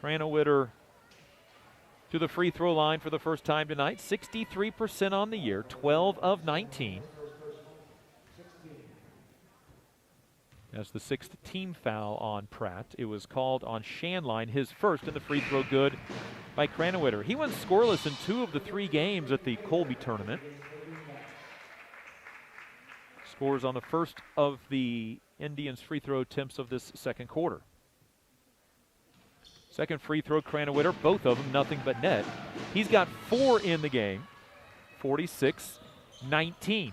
Kranowitter to the free throw line for the first time tonight. 63% on the year, 12 of 19. That's the 6th team foul on Pratt. It was called on Shanline, his first, and the free throw good by Kranowitter. He went scoreless in 2 of the 3 games at the Colby tournament. Scores on the first of the Indians' free throw attempts of this second quarter. Second free throw, Kranowitter, both of them nothing but net. He's got 4 in the game, 46-19.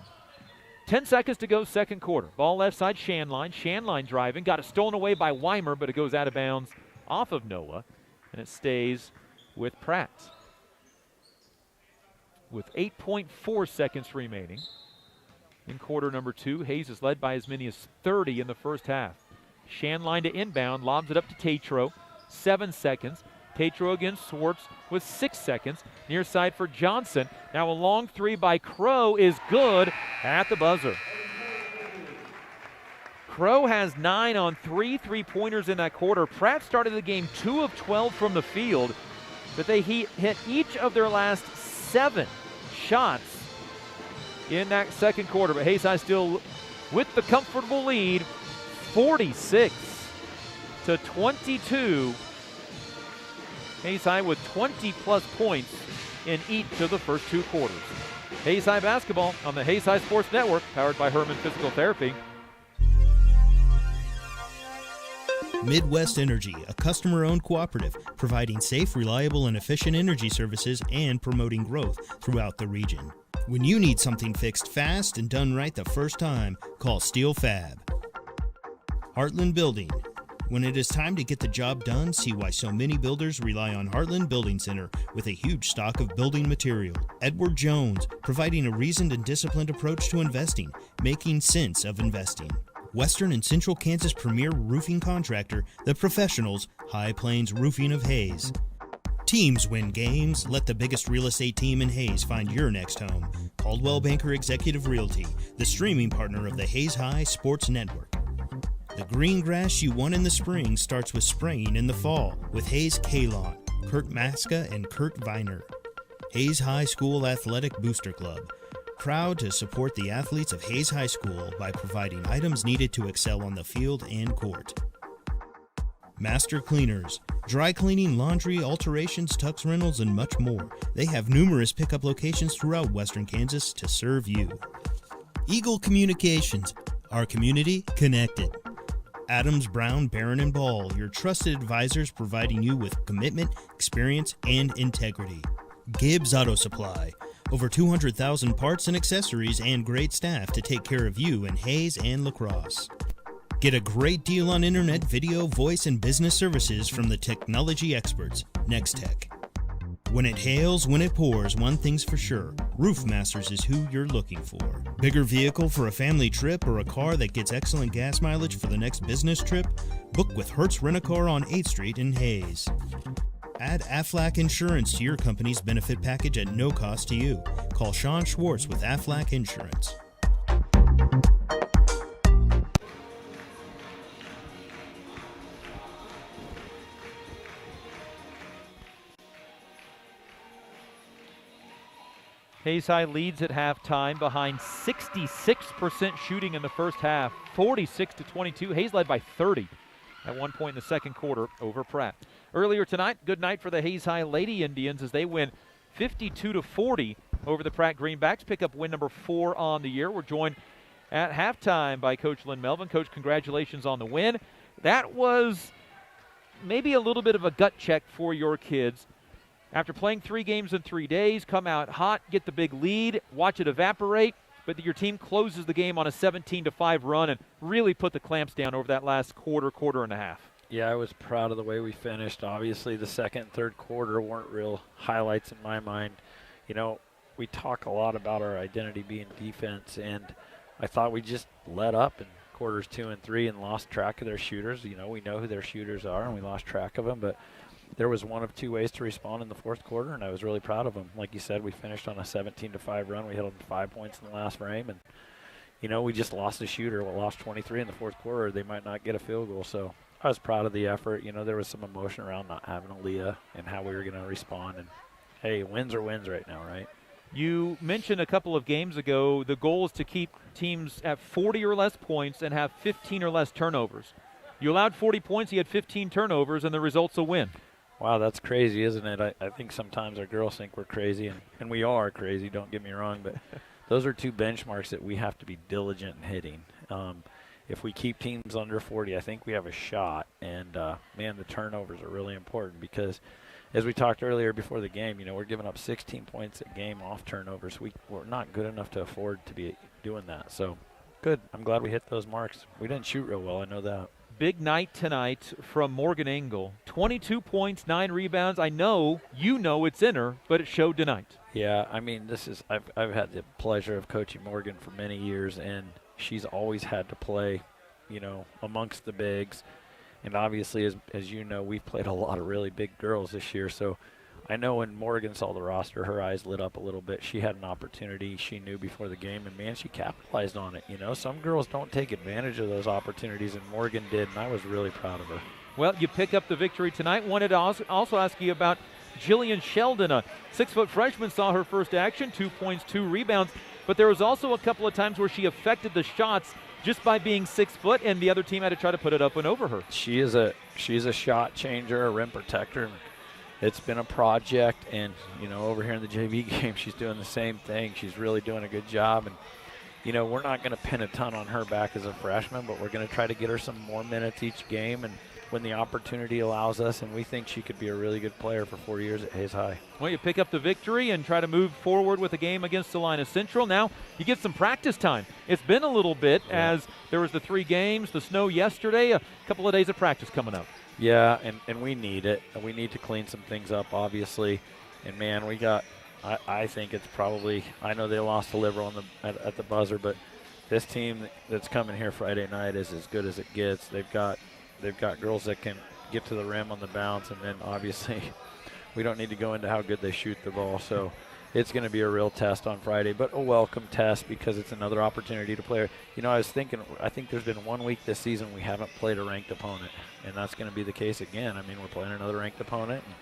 10 seconds to go, second quarter. Ball left side, Shanline. Shanline driving, got it stolen away by Weimer, but it goes out of bounds off of Noah, and it stays with Pratt. With 8.4 seconds remaining in quarter number 2, Hayes is led by as many as 30 in the first half. Shanline to inbound, lobs it up to Tatro. 7 seconds. Tatro against Swartz with 6 seconds. Near side for Johnson. Now a long 3 by Crow is good at the buzzer. Crow has 9 on 3 3-pointers in that quarter. Pratt started the game 2 of 12 from the field, but they hit each of their last 7 shots in that second quarter. But Hayes High still with the comfortable lead, 46-22. Hayes High with 20-plus points in each of the first 2 quarters. Hayes High basketball on the Hayes High Sports Network, powered by Herman Physical Therapy. Midwest Energy, a customer-owned cooperative providing safe, reliable, and efficient energy services and promoting growth throughout the region. When you need something fixed fast and done right the first time, call Steel Fab. Heartland Building. When it is time to get the job done, see why so many builders rely on Heartland Building Center with a huge stock of building material. Edward Jones, providing a reasoned and disciplined approach to investing, making sense of investing. Western and Central Kansas premier roofing contractor, The Professionals, High Plains Roofing of Hayes. Teams win games. Let the biggest real estate team in Hayes find your next home. Coldwell Banker Executive Realty, the streaming partner of the Hayes High Sports Network. The green grass you want in the spring starts with spraying in the fall with Hayes K-Lawn, Kurt Maska and Kurt Viner. Hayes High School Athletic Booster Club, proud to support the athletes of Hayes High School by providing items needed to excel on the field and court. Master Cleaners, dry cleaning, laundry, alterations, tux rentals, and much more. They have numerous pickup locations throughout Western Kansas to serve you. Eagle Communications, our community connected. Adams, Brown, Barron, and Ball, your trusted advisors providing you with commitment, experience, and integrity. Gibbs Auto Supply, over 200,000 parts and accessories and great staff to take care of you in Hayes and La Crosse. Get a great deal on internet, video, voice, and business services from the technology experts, Nextech. When it hails, when it pours, one thing's for sure, Roof Masters is who you're looking for. Bigger vehicle for a family trip or a car that gets excellent gas mileage for the next business trip? Book with Hertz Rent-A-Car on 8th Street in Hayes. Add Aflac Insurance to your company's benefit package at no cost to you. Call Sean Schwartz with Aflac Insurance. Hayes High leads at halftime behind 66% shooting in the first half, 46-22. Hayes led by 30 at one point in the second quarter over Pratt. Earlier tonight, good night for the Hayes High Lady Indians as they win 52-40 over the Pratt Greenbacks, pick up win number 4 on the year. We're joined at halftime by Coach Lynn Melvin. Coach, congratulations on the win. That was maybe a little bit of a gut check for your kids. After playing 3 games in 3 days, come out hot, get the big lead, watch it evaporate, but your team closes the game on a 17-5 run and really put the clamps down over that last quarter and a half. Yeah, I was proud of the way we finished. Obviously, the second and third quarter weren't real highlights in my mind. You know, we talk a lot about our identity being defense, and I thought we just let up in quarters 2 and 3 and lost track of their shooters. You know, we know who their shooters are, and we lost track of them, but there was one of 2 ways to respond in the fourth quarter, and I was really proud of them. Like you said, we finished on a 17-5 run. We hit them 5 points in the last frame, and, you know, we just lost a shooter. We lost 23 in the fourth quarter. They might not get a field goal, so I was proud of the effort. You know, there was some emotion around not having Aaliyah and how we were going to respond, and, hey, wins are wins right now, right? You mentioned a couple of games ago the goal is to keep teams at 40 or less points and have 15 or less turnovers. You allowed 40 points, you had 15 turnovers, and the result's a win. Wow, that's crazy, isn't it? I think sometimes our girls think we're crazy, and we are crazy, don't get me wrong, but those are 2 benchmarks that we have to be diligent in hitting. If we keep teams under 40, I think we have a shot, and, man, the turnovers are really important because, as we talked earlier before the game, you know, we're giving up 16 points a game off turnovers. We're not good enough to afford to be doing that, so good. I'm glad we hit those marks. We didn't shoot real well, I know that. Big night tonight from Morgan Engel. 22 points, 9 rebounds. I know you know it's in her, but it showed tonight. Yeah, I mean, I've had the pleasure of coaching Morgan for many years, and she's always had to play, you know, amongst the bigs. And obviously, as you know, we've played a lot of really big girls this year, so I know when Morgan saw the roster, her eyes lit up a little bit. She had an opportunity she knew before the game, and, man, she capitalized on it. You know, some girls don't take advantage of those opportunities, and Morgan did, and I was really proud of her. Well, you pick up the victory tonight. Wanted to also ask you about Jillian Sheldon, a 6-foot freshman, saw her first action, 2 points, 2 rebounds, but there was also a couple of times where she affected the shots just by being 6 foot, and the other team had to try to put it up and over her. She's a shot changer, a rim protector. It's been a project, and, you know, over here in the JV game, she's doing the same thing. She's really doing a good job, and, you know, we're not going to pin a ton on her back as a freshman, but we're going to try to get her some more minutes each game, and when the opportunity allows us, and we think she could be a really good player for 4 years at Hayes High. Well, you pick up the victory and try to move forward with the game against Salina Central. Now you get some practice time. It's been a little bit as there was the 3 games, the snow yesterday, a couple of days of practice coming up. Yeah, and we need it. We need to clean some things up, obviously. And, man, we got – I think it's probably – I know they lost to Liberal at the buzzer, but this team that's coming here Friday night is as good as it gets. They've got girls that can get to the rim on the bounce, and then obviously we don't need to go into how good they shoot the ball. So it's going to be a real test on Friday, but a welcome test because it's another opportunity to play. You know, I was thinking, I think there's been 1 week this season we haven't played a ranked opponent, and that's going to be the case again. I mean, we're playing another ranked opponent. And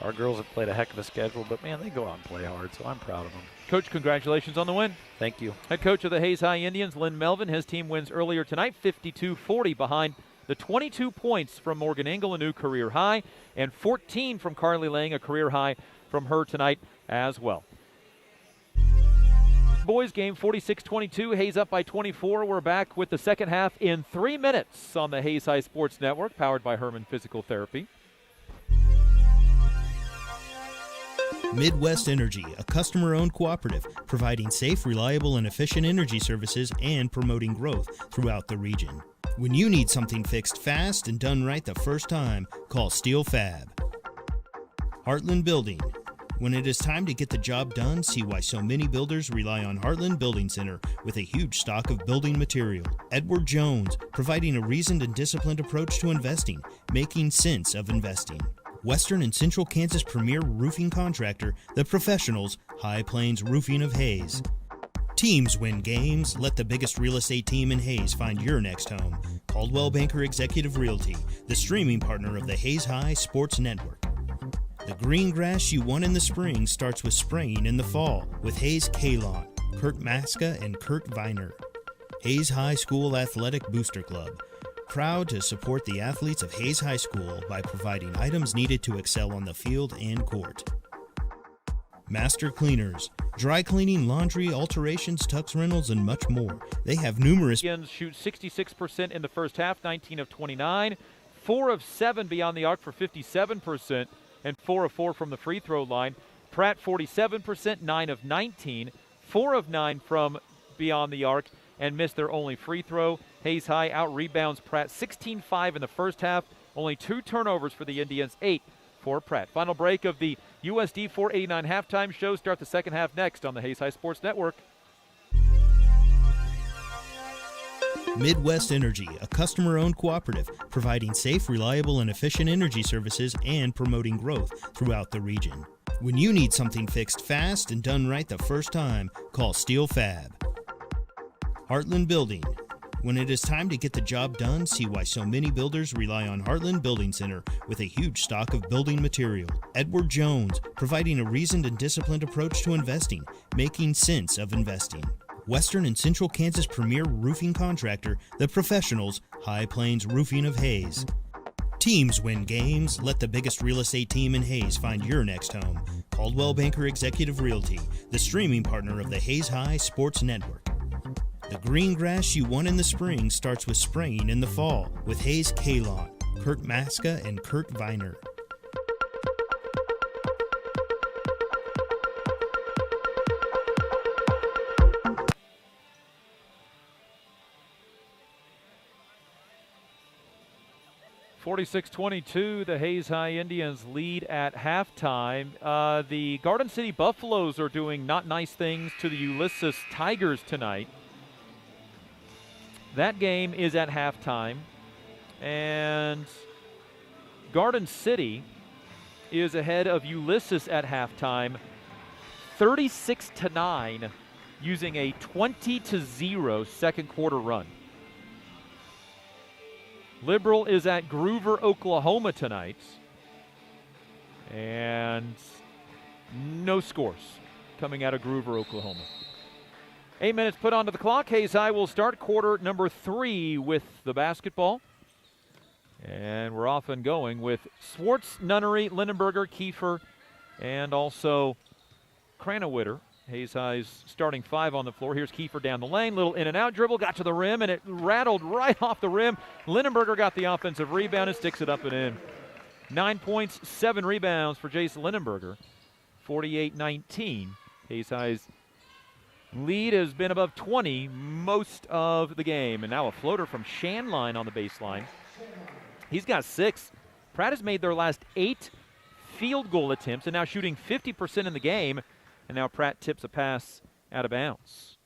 our girls have played a heck of a schedule, but, man, they go out and play hard, so I'm proud of them. Coach, congratulations on the win. Thank you. Head coach of the Hayes High Indians, Lynn Melvin, his team wins earlier tonight, 52-40 behind the 22 points from Morgan Engel, a new career high, and 14 from Carly Lang, a career high from her tonight as well. Boys game 46-22, Hayes up by 24. We're back with the second half in 3 minutes on the Hayes High Sports Network, powered by Herman Physical Therapy. Midwest Energy, a customer-owned cooperative providing safe, reliable, and efficient energy services and promoting growth throughout the region. When you need something fixed fast and done right the first time, call Steel Fab. Heartland Building. When it is time to get the job done, see why so many builders rely on Heartland Building Center with a huge stock of building material. Edward Jones, providing a reasoned and disciplined approach to investing, making sense of investing. Western and Central Kansas premier roofing contractor, the professionals, High Plains Roofing of Hayes. Teams win games. Let the biggest real estate team in Hayes find your next home. Coldwell Banker Executive Realty, the streaming partner of the Hayes High Sports Network. The green grass you want in the spring starts with spraying in the fall with Hayes K-Lawn, Kurt Maska and Kurt Viner. Hayes High School Athletic Booster Club. Proud to support the athletes of Hayes High School by providing items needed to excel on the field and court. Master Cleaners, dry cleaning, laundry, alterations, tux rentals, and much more. They have numerous. Indians shoot 66% in the first half, 19 of 29, 4 of 7 beyond the arc for 57%, and 4 of 4 from the free throw line. Pratt 47%, 9 of 19, 4 of 9 from beyond the arc, and missed their only free throw. Hayes High out-rebounds Pratt 16-5 in the first half. Only 2 turnovers for the Indians, 8 for Pratt. Final break of the USD 489 halftime show. Start the second half next on the Hayes High Sports Network. Midwest Energy, a customer-owned cooperative providing safe, reliable, and efficient energy services and promoting growth throughout the region. When you need something fixed fast and done right the first time, call Steel Fab. Heartland Building. When it is time to get the job done, see why so many builders rely on Heartland Building Center with a huge stock of building material. Edward Jones, providing a reasoned and disciplined approach to investing, making sense of investing. Western and Central Kansas premier roofing contractor, the professionals, High Plains Roofing of Hayes. Teams win games. Let the biggest real estate team in Hayes find your next home. Coldwell Banker Executive Realty, the streaming partner of the Hayes High Sports Network. The green grass you want in the spring starts with spraying in the fall with Hayes K-Lawn, Kurt Maska and Kurt Viner. (46-22), the Hayes High Indians lead at halftime. The Garden City Buffaloes are doing not nice things to the Ulysses Tigers tonight. That game is at halftime, and Garden City is ahead of Ulysses at halftime, 36-9, using a 20-0 second quarter run. Liberal is at Groover, Oklahoma tonight, and no scores coming out of Groover, Oklahoma. 8 minutes put onto the clock. Hayes High will start quarter number 3 with the basketball. And we're off and going with Swartz, Nunnery, Lindenberger, Kiefer, and also Cranowitter. Hayes High's starting 5 on the floor. Here's Kiefer down the lane. Little in and out dribble. Got to the rim, and it rattled right off the rim. Lindenberger got the offensive rebound and sticks it up and in. 9 points, 7 rebounds for Jason Lindenberger. 48-19. Hayes High's lead has been above 20 most of the game. And now a floater from Shanline on the baseline. He's got 6. Pratt has made their last 8 field goal attempts and now shooting 50% in the game. And now Pratt tips a pass out of bounds.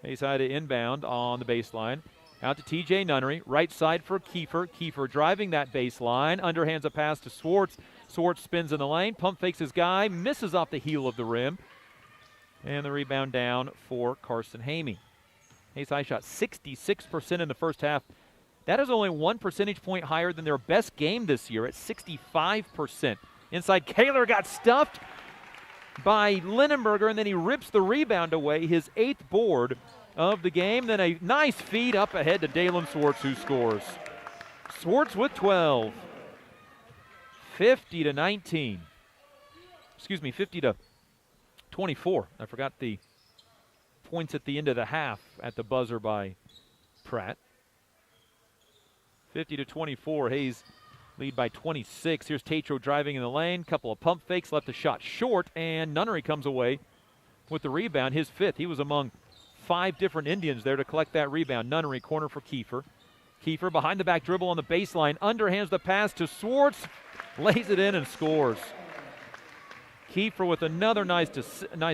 Hayes High to inbound on the baseline. Out to TJ Nunnery. Right side for Kiefer. Kiefer driving that baseline. Underhands a pass to Swartz. Swartz spins in the lane. Pump fakes his guy. Misses off the heel of the rim. And the rebound down for Carson Hamey. Hayes High shot 66% in the first half. That is only 1 percentage point higher than their best game this year at 65%. Inside, Kaler got stuffed by Lindenberger, and then he rips the rebound away, his 8th board of the game. Then a nice feed up ahead to Dalen Swartz, who scores. Swartz with 12. 50-19. Excuse me, 50-24. I forgot the points at the end of the half at the buzzer by Pratt. 50-24. Hayes lead by 26. Here's Tatro driving in the lane. Couple of pump fakes, left the shot short, and Nunnery comes away with the rebound, his 5th. He was among 5 different Indians there to collect that rebound. Nunnery, corner for Kiefer. Kiefer behind the back dribble on the baseline. Underhands the pass to Swartz. Lays it in and scores. Kiefer with another nice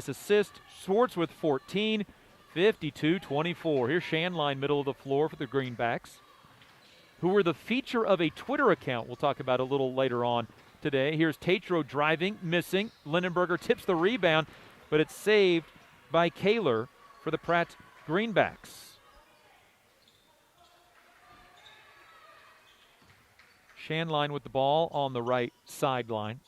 assist. Swartz with 14. 52-24. Here's Shanline, middle of the floor for the Greenbacks, who were the feature of a Twitter account we'll talk about a little later on today. Here's Tatro driving, missing. Lindenberger tips the rebound, but it's saved by Kaler for the Pratt Greenbacks. Shanline with the ball on the right sideline.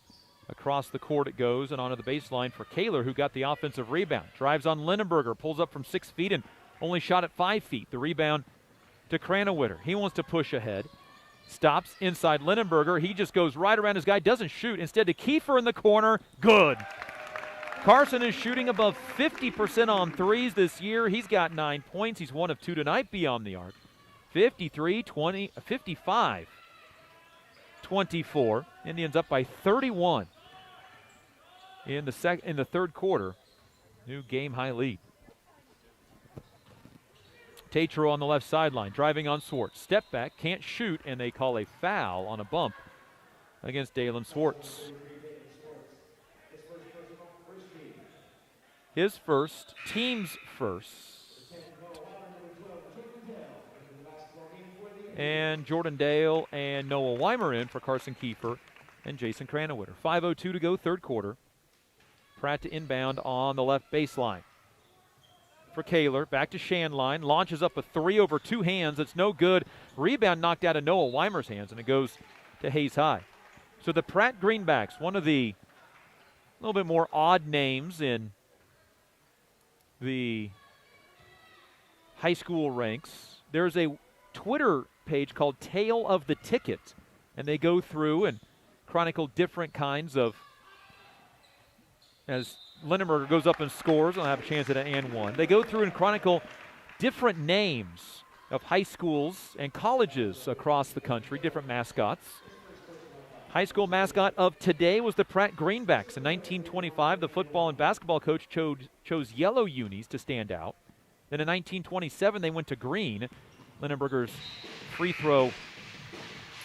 Across the court it goes and onto the baseline for Kaler, who got the offensive rebound. Drives on Lindenberger, pulls up from 6 feet and only shot at 5 feet. The rebound to Cranowitter. He wants to push ahead. Stops inside Lindenberger. He just goes right around his guy, doesn't shoot. Instead to Kiefer in the corner. Good. Carson is shooting above 50% on threes this year. He's got 9 points. He's 1 of 2 tonight beyond the arc. 55-24. Indians up by 31 in the third quarter. New game-high lead. Tatro on the left sideline, driving on Swartz. Step back, can't shoot, and they call a foul on a bump against Dalen Swartz. His first, team's first. And Jordan Dale and Noah Weimer in for Carson Kiefer and Jason Cranowitter. 5:02 to go, third quarter. Pratt to inbound on the left baseline. For Kaler, back to Shanline, launches up a three over 2 hands. It's no good. Rebound knocked out of Noah Weimer's hands, and it goes to Hayes High. So the Pratt Greenbacks, one of the little bit more odd names in the high school ranks. There's a Twitter page called Tale of the Ticket, and they go through and chronicle different kinds of, as Lindenberger goes up and scores, I'll have a chance at an and one. They go through and chronicle different names of high schools and colleges across the country, different mascots. High school mascot of today was the Pratt Greenbacks. In 1925, the football and basketball coach chose yellow unis to stand out. Then in 1927, they went to green. Lindenberger's free throw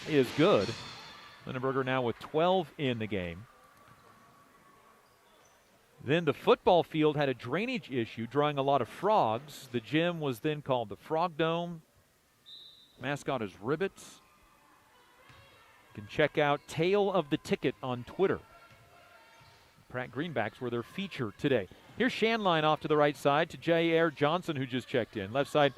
is good. Lindenberger now with 12 in the game. Then the football field had a drainage issue, drawing a lot of frogs. The gym was then called the Frog Dome. Mascot is Ribbits. You can check out Tale of the Ticket on Twitter. Pratt Greenbacks were their feature today. Here's Shanline off to the right side to J.R. Johnson, who just checked in. Left side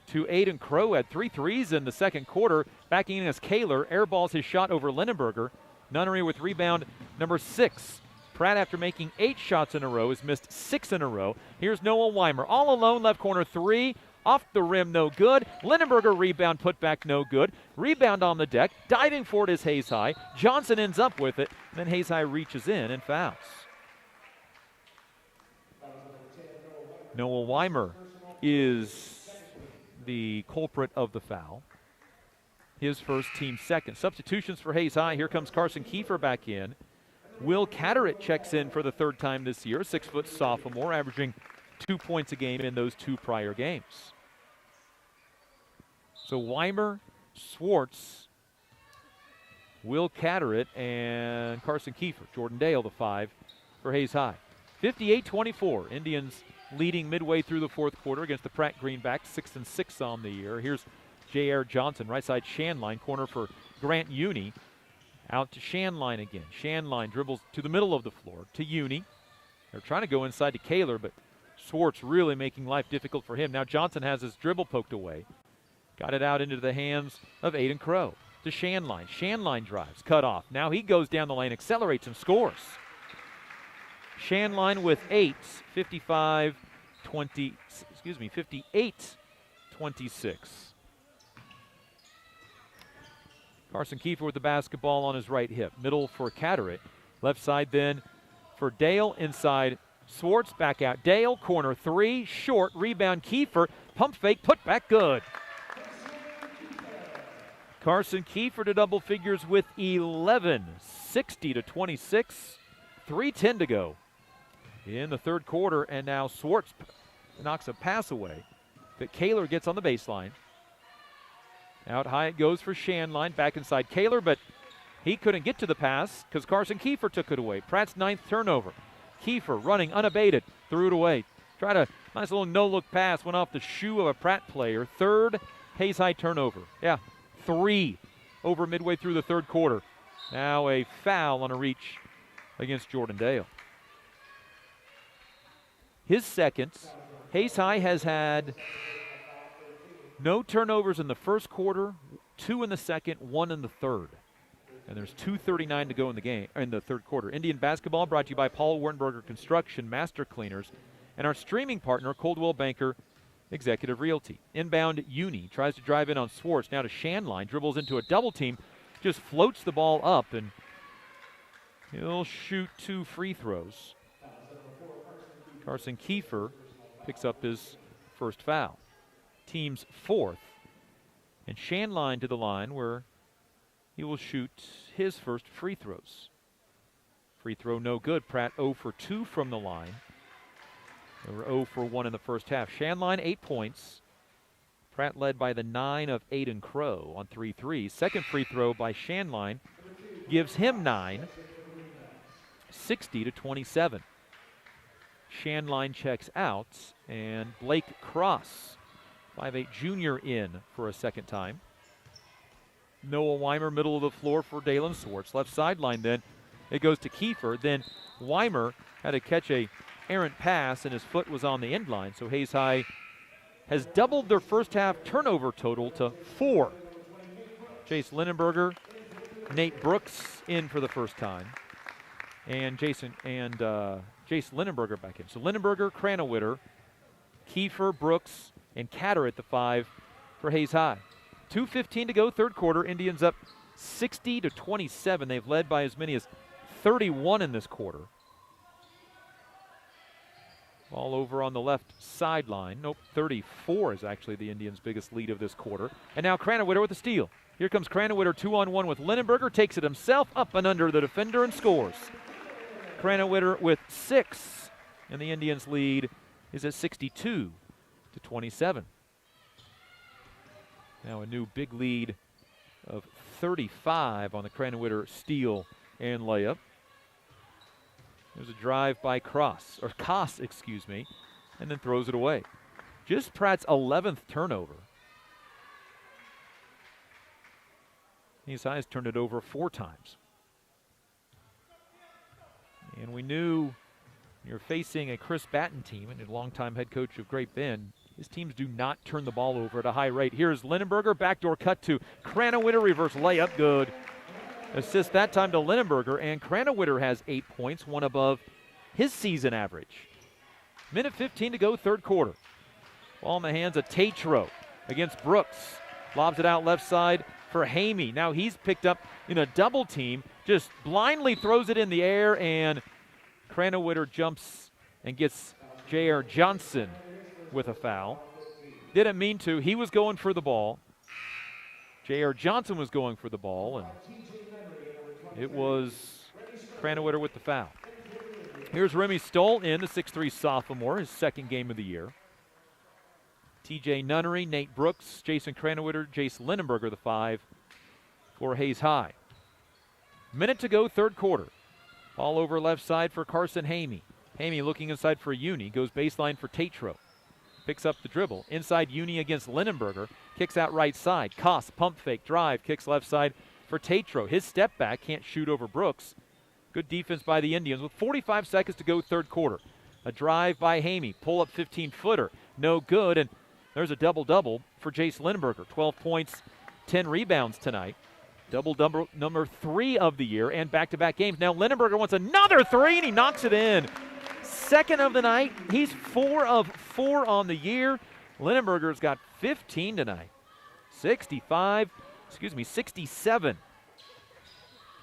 to Aiden Crow, had 3 threes in the second quarter. Backing in as Kaler, airballs his shot over Lindenberger. Nunnery with rebound number 6. Pratt, after making 8 shots in a row, has missed 6 in a row. Here's Noah Weimer, all alone, left corner 3. Off the rim, no good. Lindenberger rebound, put back, no good. Rebound on the deck. Diving for it is Hayes High. Johnson ends up with it. Then Hayes High reaches in and fouls. Noah Weimer is the culprit of the foul. His first, team second. Substitutions for Hayes High. Here comes Carson Kiefer back in. Will Catteritt checks in for the third time this year. 6-foot sophomore, averaging 2 points a game in those 2 prior games. So Weimer, Swartz, Will Catteritt, and Carson Kiefer. Jordan Dale, the 5 for Hayes High. 58-24. Indians leading midway through the fourth quarter against the Pratt Greenbacks, 6-6 on the year. Here's J.R. Johnson, right side Shanline, corner for Grant Uni. Out to Shanline again. Shanline dribbles to the middle of the floor to Uni. They're trying to go inside to Kaler, but Swartz really making life difficult for him. Now Johnson has his dribble poked away. Got it out into the hands of Aiden Crow. To Shanline. Shanline drives, cut off. Now he goes down the lane, accelerates, and scores. Shanline with 8, 58-26. Carson Kiefer with the basketball on his right hip. Middle for Catteritt. Left side then for Dale. Inside Swartz, back out Dale. Corner 3, short, rebound Kiefer. Pump fake, put back, good. Carson Kiefer to double figures with 11. 60-26. 3:10 to go in the third quarter. And now Swartz knocks a pass away. But Kaler gets on the baseline. Out high it goes for Shanline. Back inside Kaler, but he couldn't get to the pass because Carson Kiefer took it away. Pratt's 9th turnover. Kiefer running unabated. Threw it away. Try to Nice little no-look pass went off the shoe of a Pratt player. Third Hayes High turnover. Yeah, 3 over midway through the third quarter. Now a foul on a reach against Jordan Dale. His second. Hayes High has had no turnovers in the first quarter, 2 in the second, 1 in the third. And there's 2:39 to go in the game, in the third quarter. Indian basketball brought to you by Paul Wernberger Construction, Master Cleaners, and our streaming partner, Coldwell Banker Executive Realty. Inbound Uni tries to drive in on Swartz. Now to Shanline, dribbles into a double team, just floats the ball up, and he'll shoot 2 free throws. Carson Kiefer picks up his first foul. Team's 4th. And Shanline to the line where he will shoot his first free throws. Free throw no good. Pratt 0 for 2 from the line. They were 0 for 1 in the first half. Shanline 8 points. Pratt led by the 9 of Aiden Crow on 3 threes. Second free throw by Shanline gives him 9. 60-27. Shanline checks out, and Blake Cross, 5'8" junior, in for a second time. Noah Weimer, middle of the floor for Dalen Swartz. Left sideline then. It goes to Kiefer. Then Weimer had to catch a errant pass, and his foot was on the end line. So Hayes High has doubled their first half turnover total to 4. Jace Linenberger, Nate Brooks in for the first time. And Jace Linenberger back in. So Linenberger, Cranowitter, Kiefer, Brooks, and Catter at the 5 for Hayes High. 2:15 to go, third quarter. Indians up 60-27. They've led by as many as 31 in this quarter. Ball over on the left sideline. Nope, 34 is actually the Indians' biggest lead of this quarter. And now Cranowitter with the steal. Here comes Cranowitter 2-on-1 with Linenberger. Takes it himself up and under the defender and scores. Cranowitter with 6. And the Indians' lead is at 62-27. Now a new big lead of 35 on the Cranowitter steal and layup. There's a drive by Koss, and then throws it away. Just Pratt's 11th turnover. Hayes High has turned it over 4 times. And we knew you're facing a Chris Batten team and a longtime head coach of Great Bend. His teams do not turn the ball over at a high rate. Here's Linenberger, backdoor cut to Cranowitter, reverse layup, good. Assist that time to Linenberger, and Cranowitter has 8 points, 1 above his season average. Minute 15 to go, third quarter. Ball in the hands of Tatro against Brooks. Lobs it out left side for Hamey. Now he's picked up in a double team, just blindly throws it in the air, and Cranowitter jumps and gets J.R. Johnson with a foul. Didn't mean to. He was going for the ball. J.R. Johnson was going for the ball, and it was Cranowitter with the foul. Here's Remy Stoll in, the 6'3" sophomore, his second game of the year. T.J. Nunnery, Nate Brooks, Jason Cranowitter, Jace Linenberger, the 5 for Hayes High. Minute to go, third quarter. Ball over left side for Carson Hamey. Hamey looking inside for Uni, goes baseline for Tatro. Picks up the dribble. Inside Uni against Linenberger. Kicks out right side. Koss, pump fake, drive. Kicks left side for Tatro. His step back, can't shoot over Brooks. Good defense by the Indians with 45 seconds to go, third quarter. A drive by Hamey. Pull up 15-footer. No good, and there's a double-double for Jace Linenberger. 12 points, 10 rebounds tonight. Double-double number 3 of the year and back-to-back games. Now Linenberger wants another 3, and he knocks it in. Second of the night. He's 4 of 4 on the year. Linenberger's got 15 tonight. 67.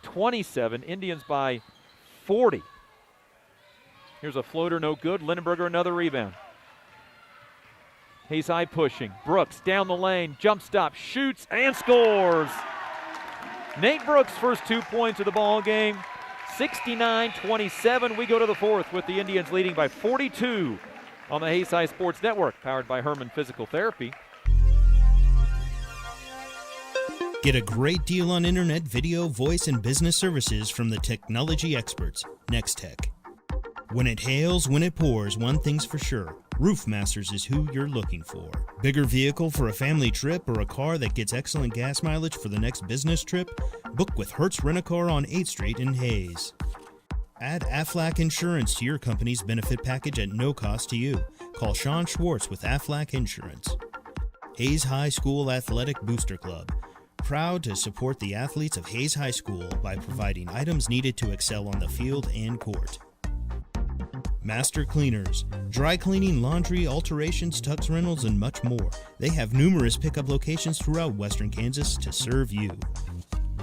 27. Indians by 40. Here's a floater, no good. Linenberger another rebound. Hayes High pushing. Brooks down the lane, jump stop, shoots and scores. Nate Brooks' first 2 points of the ball game. 69-27. We go to the fourth with the Indians leading by 42 on the Hayes High Sports Network, powered by Herman Physical Therapy. Get a great deal on internet, video, voice, and business services from the technology experts, Nextech. When it hails, when it pours, one thing's for sure. Roof Masters is who you're looking for. Bigger vehicle for a family trip or a car that gets excellent gas mileage for the next business trip? Book with Hertz Rent-A-Car on 8th Street in Hayes. Add Aflac Insurance to your company's benefit package at no cost to you. Call Sean Schwartz with Aflac Insurance. Hayes High School Athletic Booster Club. Proud to support the athletes of Hayes High School by providing items needed to excel on the field and court. Master Cleaners, dry cleaning, laundry, alterations, tux rentals, and much more. They have numerous pickup locations throughout western Kansas to serve you.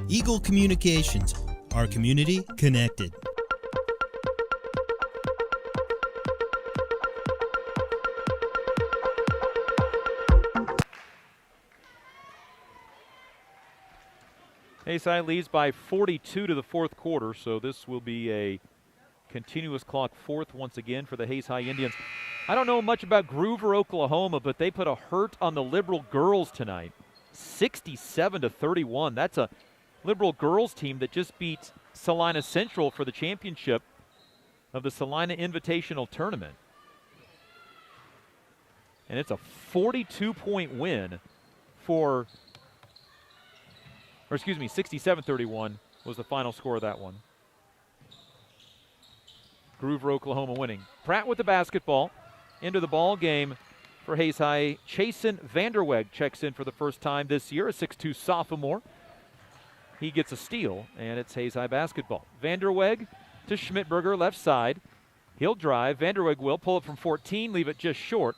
Eagle Communications, our community connected. Hayes High leads by 42 to the fourth quarter, so this will be a continuous clock fourth once again for the Hayes High Indians. I don't know much about Groover, Oklahoma, but they put a hurt on the Liberal girls tonight. 67 to 31. That's a Liberal girls team that just beat Salina Central for the championship of the Salina Invitational Tournament. And it's a 42-point win for, 67-31 was the final score of that one. Groover, Oklahoma winning. Pratt with the basketball. Into the ball game for Hayes High. Chasen Vanderweg checks in for the first time this year, a 6'2 sophomore. He gets a steal, and it's Hayes High basketball. Vanderweg to Schmidberger, left side. He'll drive. Vanderweg will pull it from 14, leave it just short.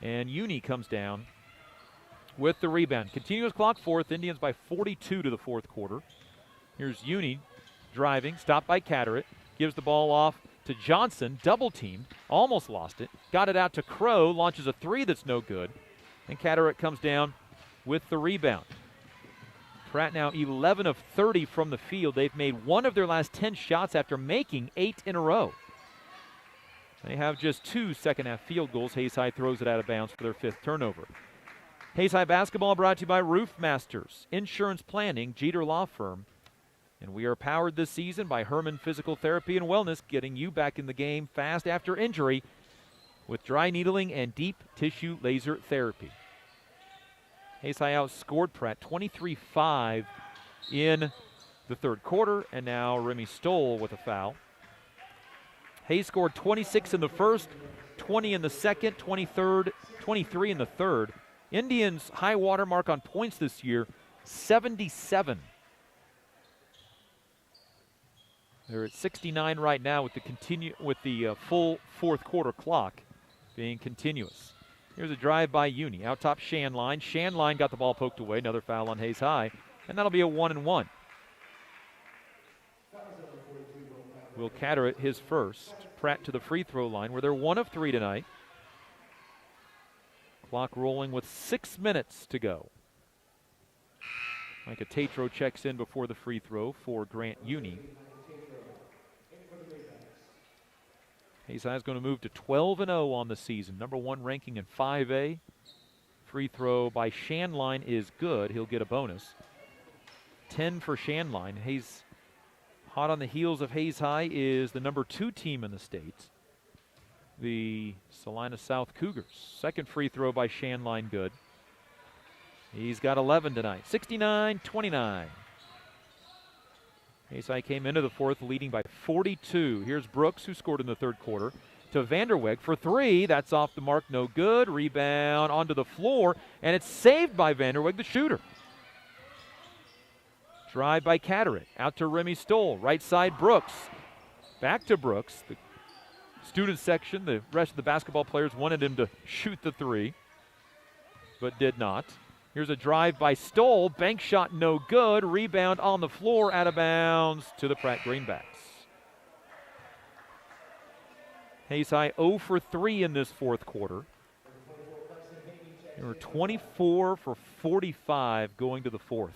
And Uni comes down with the rebound. Continuous clock fourth. Indians by 42 to the fourth quarter. Here's Uni driving, stopped by Catteritt. Gives the ball off to Johnson, double teamed, almost lost it. Got it out to Crow, launches a three that's no good. And Catteritt comes down with the rebound. Pratt now 11 of 30 from the field. They've made one of their last 10 shots after making 8 in a row. They have just 2 second-half field goals. Hayes High throws it out of bounds for their 5th turnover. Hayes High basketball brought to you by Roof Masters, Insurance Planning, Jeter Law Firm. And we are powered this season by Herman Physical Therapy and Wellness, getting you back in the game fast after injury with dry needling and deep tissue laser therapy. Hayes High outscored Pratt 23-5 in the third quarter, and now Remy Stoll with a foul. Hayes scored 26 in the first, 20 in the second, 23 in the third. Indians' high water mark on points this year, 77. They're at 69 right now with the full fourth quarter clock being continuous. Here's a drive by Uni. Out top Shanline. Shanline got the ball poked away. Another foul on Hayes High. And that'll be a 1-and-1. Will Catteritt his first. Pratt to the free throw line where they're 1 of 3 tonight. Clock rolling with 6 minutes to go. Micah Tatro checks in before the free throw for Grant Uni. Hayes High is going to move to 12-0 on the season. Number 1 ranking in 5A. Free throw by Shanline is good. He'll get a bonus. 10 for Shanline. Hayes, hot on the heels of Hayes High, is the number 2 team in the state, the Salina South Cougars. Second free throw by Shanline, good. He's got 11 tonight. 69-29. Hayes High came into the fourth leading by 42. Here's Brooks, who scored in the third quarter, to Vanderweg for 3. That's off the mark, no good. Rebound onto the floor, and it's saved by Vanderweg, the shooter. Drive by Catteritt. Out to Remy Stoll. Right side, Brooks. Back to Brooks. The student section, the rest of the basketball players wanted him to shoot the 3, but did not. Here's a drive by Stoll. Bank shot no good. Rebound on the floor, out of bounds to the Pratt Greenbacks. Hayes High 0 for 3 in this fourth quarter. They were 24 for 45 going to the fourth.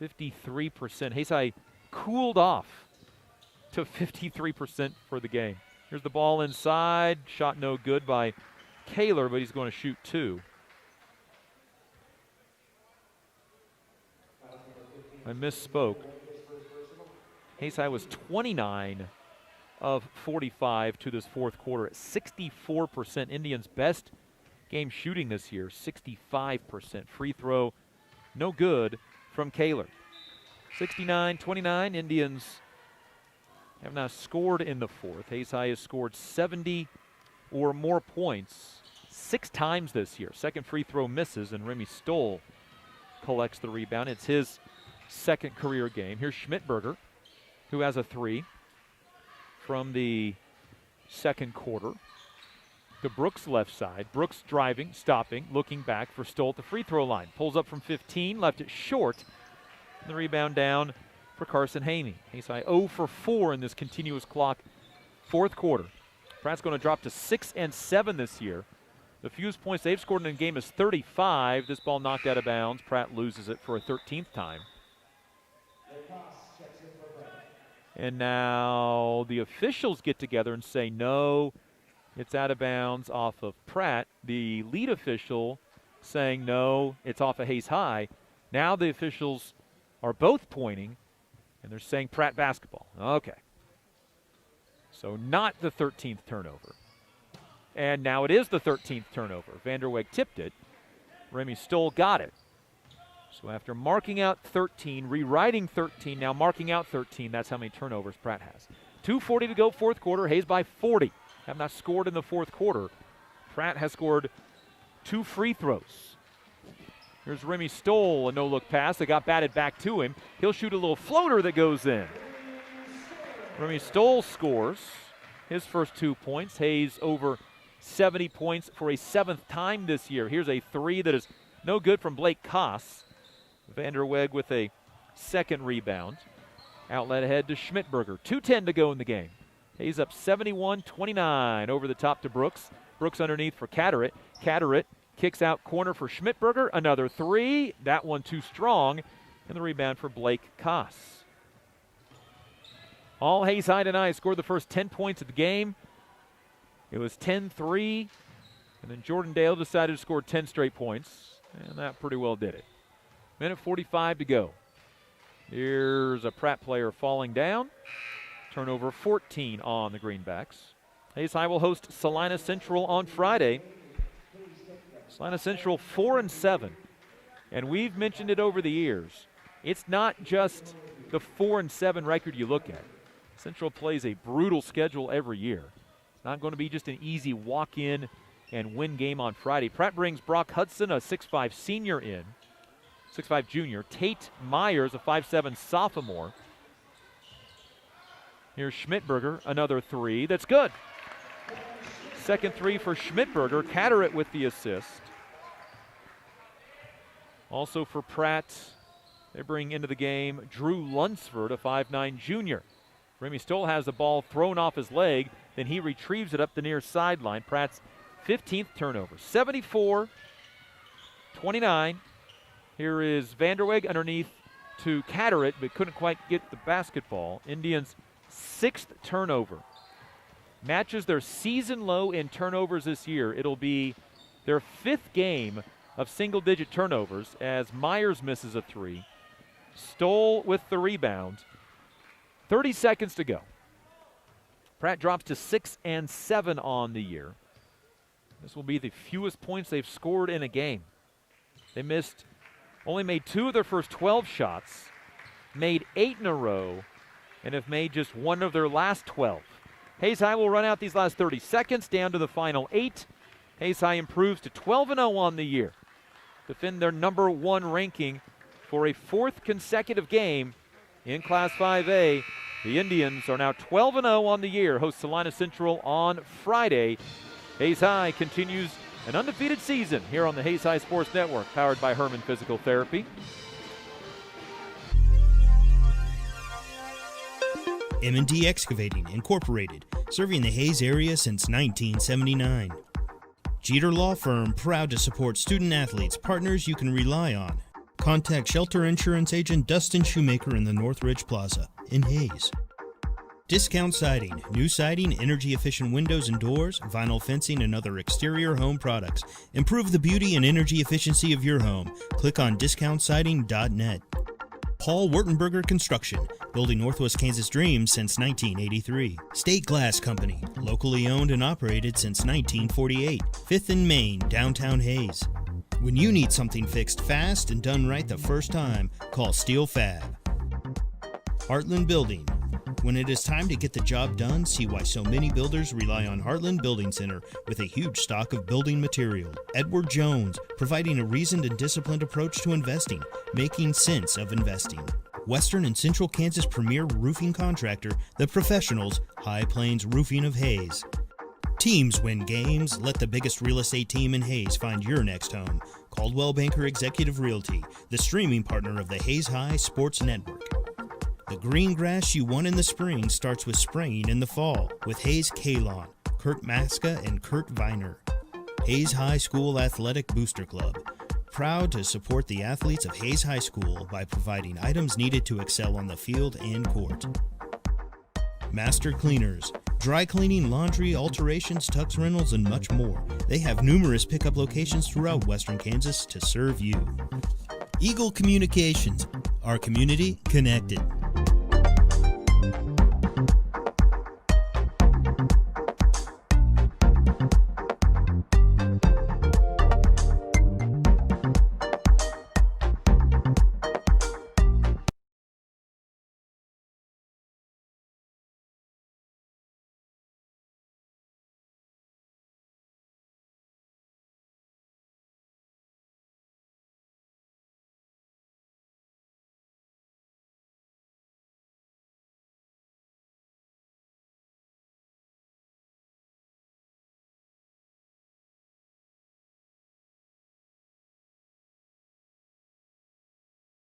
53%. Hayes High cooled off to 53% for the game. Here's the ball inside. Shot no good by Kaler, but he's going to shoot 2. I misspoke. Hayes High was 29 of 45 to this fourth quarter at 64%. Indians' best game shooting this year, 65%. Free throw, no good from Kaler. 69-29, Indians have now scored in the fourth. Hayes High has scored 70 or more points 6 times this year. Second free throw misses, and Remy Stoll collects the rebound. It's his second career game. Here's Schmidberger, who has a 3 from the second quarter. To Brooks' left side. Brooks driving, stopping, looking back for Stoll at the free throw line. Pulls up from 15, left it short. And the rebound down for Carson Haney. Hayes High 0 for 4 in this continuous clock fourth quarter. Pratt's going to drop to 6 and 7 this year. The fewest points they've scored in a game is 35. This ball knocked out of bounds. Pratt loses it for a 13th time. And now the officials get together and say, no, it's out of bounds off of Pratt. The lead official saying, no, it's off of Hayes High. Now the officials are both pointing, and they're saying Pratt basketball. Okay. So not the 13th turnover. And now it is the 13th turnover. Vanderweg tipped it. Remy Stoll got it. So after marking out 13, rewriting 13, now marking out 13, that's how many turnovers Pratt has. 2:40 to go, fourth quarter. Hayes by 40. Have not scored in the fourth quarter. Pratt has scored 2 free throws. Here's Remy Stoll, a no-look pass that got batted back to him. He'll shoot a little floater that goes in. Remy Stoll scores his first 2 points. Hayes over 70 points for a 7th time this year. Here's a 3 that is no good from Blake Koss. Vanderweg with a second rebound. Outlet ahead to Schmidberger. 2:10 to go in the game. Hayes up 71-29 over the top to Brooks. Brooks underneath for Catterett. Catterett kicks out corner for Schmidberger. Another 3. That one too strong. And the rebound for Blake Koss. All Hayes High tonight scored the first 10 points of the game. It was 10-3. And then Jordan Dale decided to score 10 straight points. And that pretty well did it. Minute 45 to go. Here's a Pratt player falling down. Turnover 14 on the Greenbacks. Hayes High will host Salina Central on Friday. Salina Central 4 and 7. And we've mentioned it over the years. It's not just the 4 and 7 record you look at. Central plays a brutal schedule every year. It's not going to be just an easy walk-in and win game on Friday. Pratt brings Brock Hudson, a 6'5 senior in. 6'5 junior. Tate Myers, a 5'7 sophomore. Here's Schmidberger, another 3. That's good. Second 3 for Schmidberger. Catterett with the assist. Also for Pratt, they bring into the game Drew Lunsford, a 5'9 junior. Remy Stoll has the ball thrown off his leg. Then he retrieves it up the near sideline. Pratt's 15th turnover. 74-29. Here is Vanderweg underneath to Catterett, but couldn't quite get the basketball. Indians' 6th turnover. Matches their season low in turnovers this year. It'll be their 5th game of single-digit turnovers as Myers misses a 3. Stoll with the rebound. 30 seconds to go. Pratt drops to 6 and 7 on the year. This will be the fewest points they've scored in a game. They only made 2 of their first 12 shots, made 8 in a row, and have made just 1 of their last 12. Hayes High will run out these last 30 seconds down to the final 8. Hayes High improves to 12-0 on the year. Defend their number 1 ranking for a 4th consecutive game in Class 5A. The Indians are now 12-0 on the year. Host Salina Central on Friday. Hayes High continues an undefeated season here on the Hayes High Sports Network, powered by Herman Physical Therapy. M&D Excavating, Incorporated, serving the Hayes area since 1979. Jeter Law Firm, proud to support student-athletes, partners you can rely on. Contact Shelter Insurance Agent Dustin Shoemaker in the Northridge Plaza in Hayes. Discount Siding, new siding, energy-efficient windows and doors, vinyl fencing, and other exterior home products. Improve the beauty and energy efficiency of your home. Click on discountsiding.net. Paul Wurtenberger Construction, building Northwest Kansas dreams since 1983. State Glass Company, locally owned and operated since 1948. 5th and Main, downtown Hayes. When you need something fixed fast and done right the first time, call Steel Fab. Heartland Building. When it is time to get the job done, see why so many builders rely on Heartland Building Center with a huge stock of building material. Edward Jones, providing a reasoned and disciplined approach to investing, making sense of investing. Western and Central Kansas premier roofing contractor, The Professionals, High Plains Roofing of Hayes. Teams win games. Let the biggest real estate team in Hayes find your next home. Coldwell Banker Executive Realty, the streaming partner of the Hayes High Sports Network. The green grass you want in the spring starts with spraying in the fall with Hayes K-Lawn, Kurt Maska and Kurt Viner. Hayes High School Athletic Booster Club, proud to support the athletes of Hayes High School by providing items needed to excel on the field and court. Master Cleaners, dry cleaning, laundry, alterations, tux rentals, and much more. They have numerous pickup locations throughout Western Kansas to serve you. Eagle Communications, our community connected.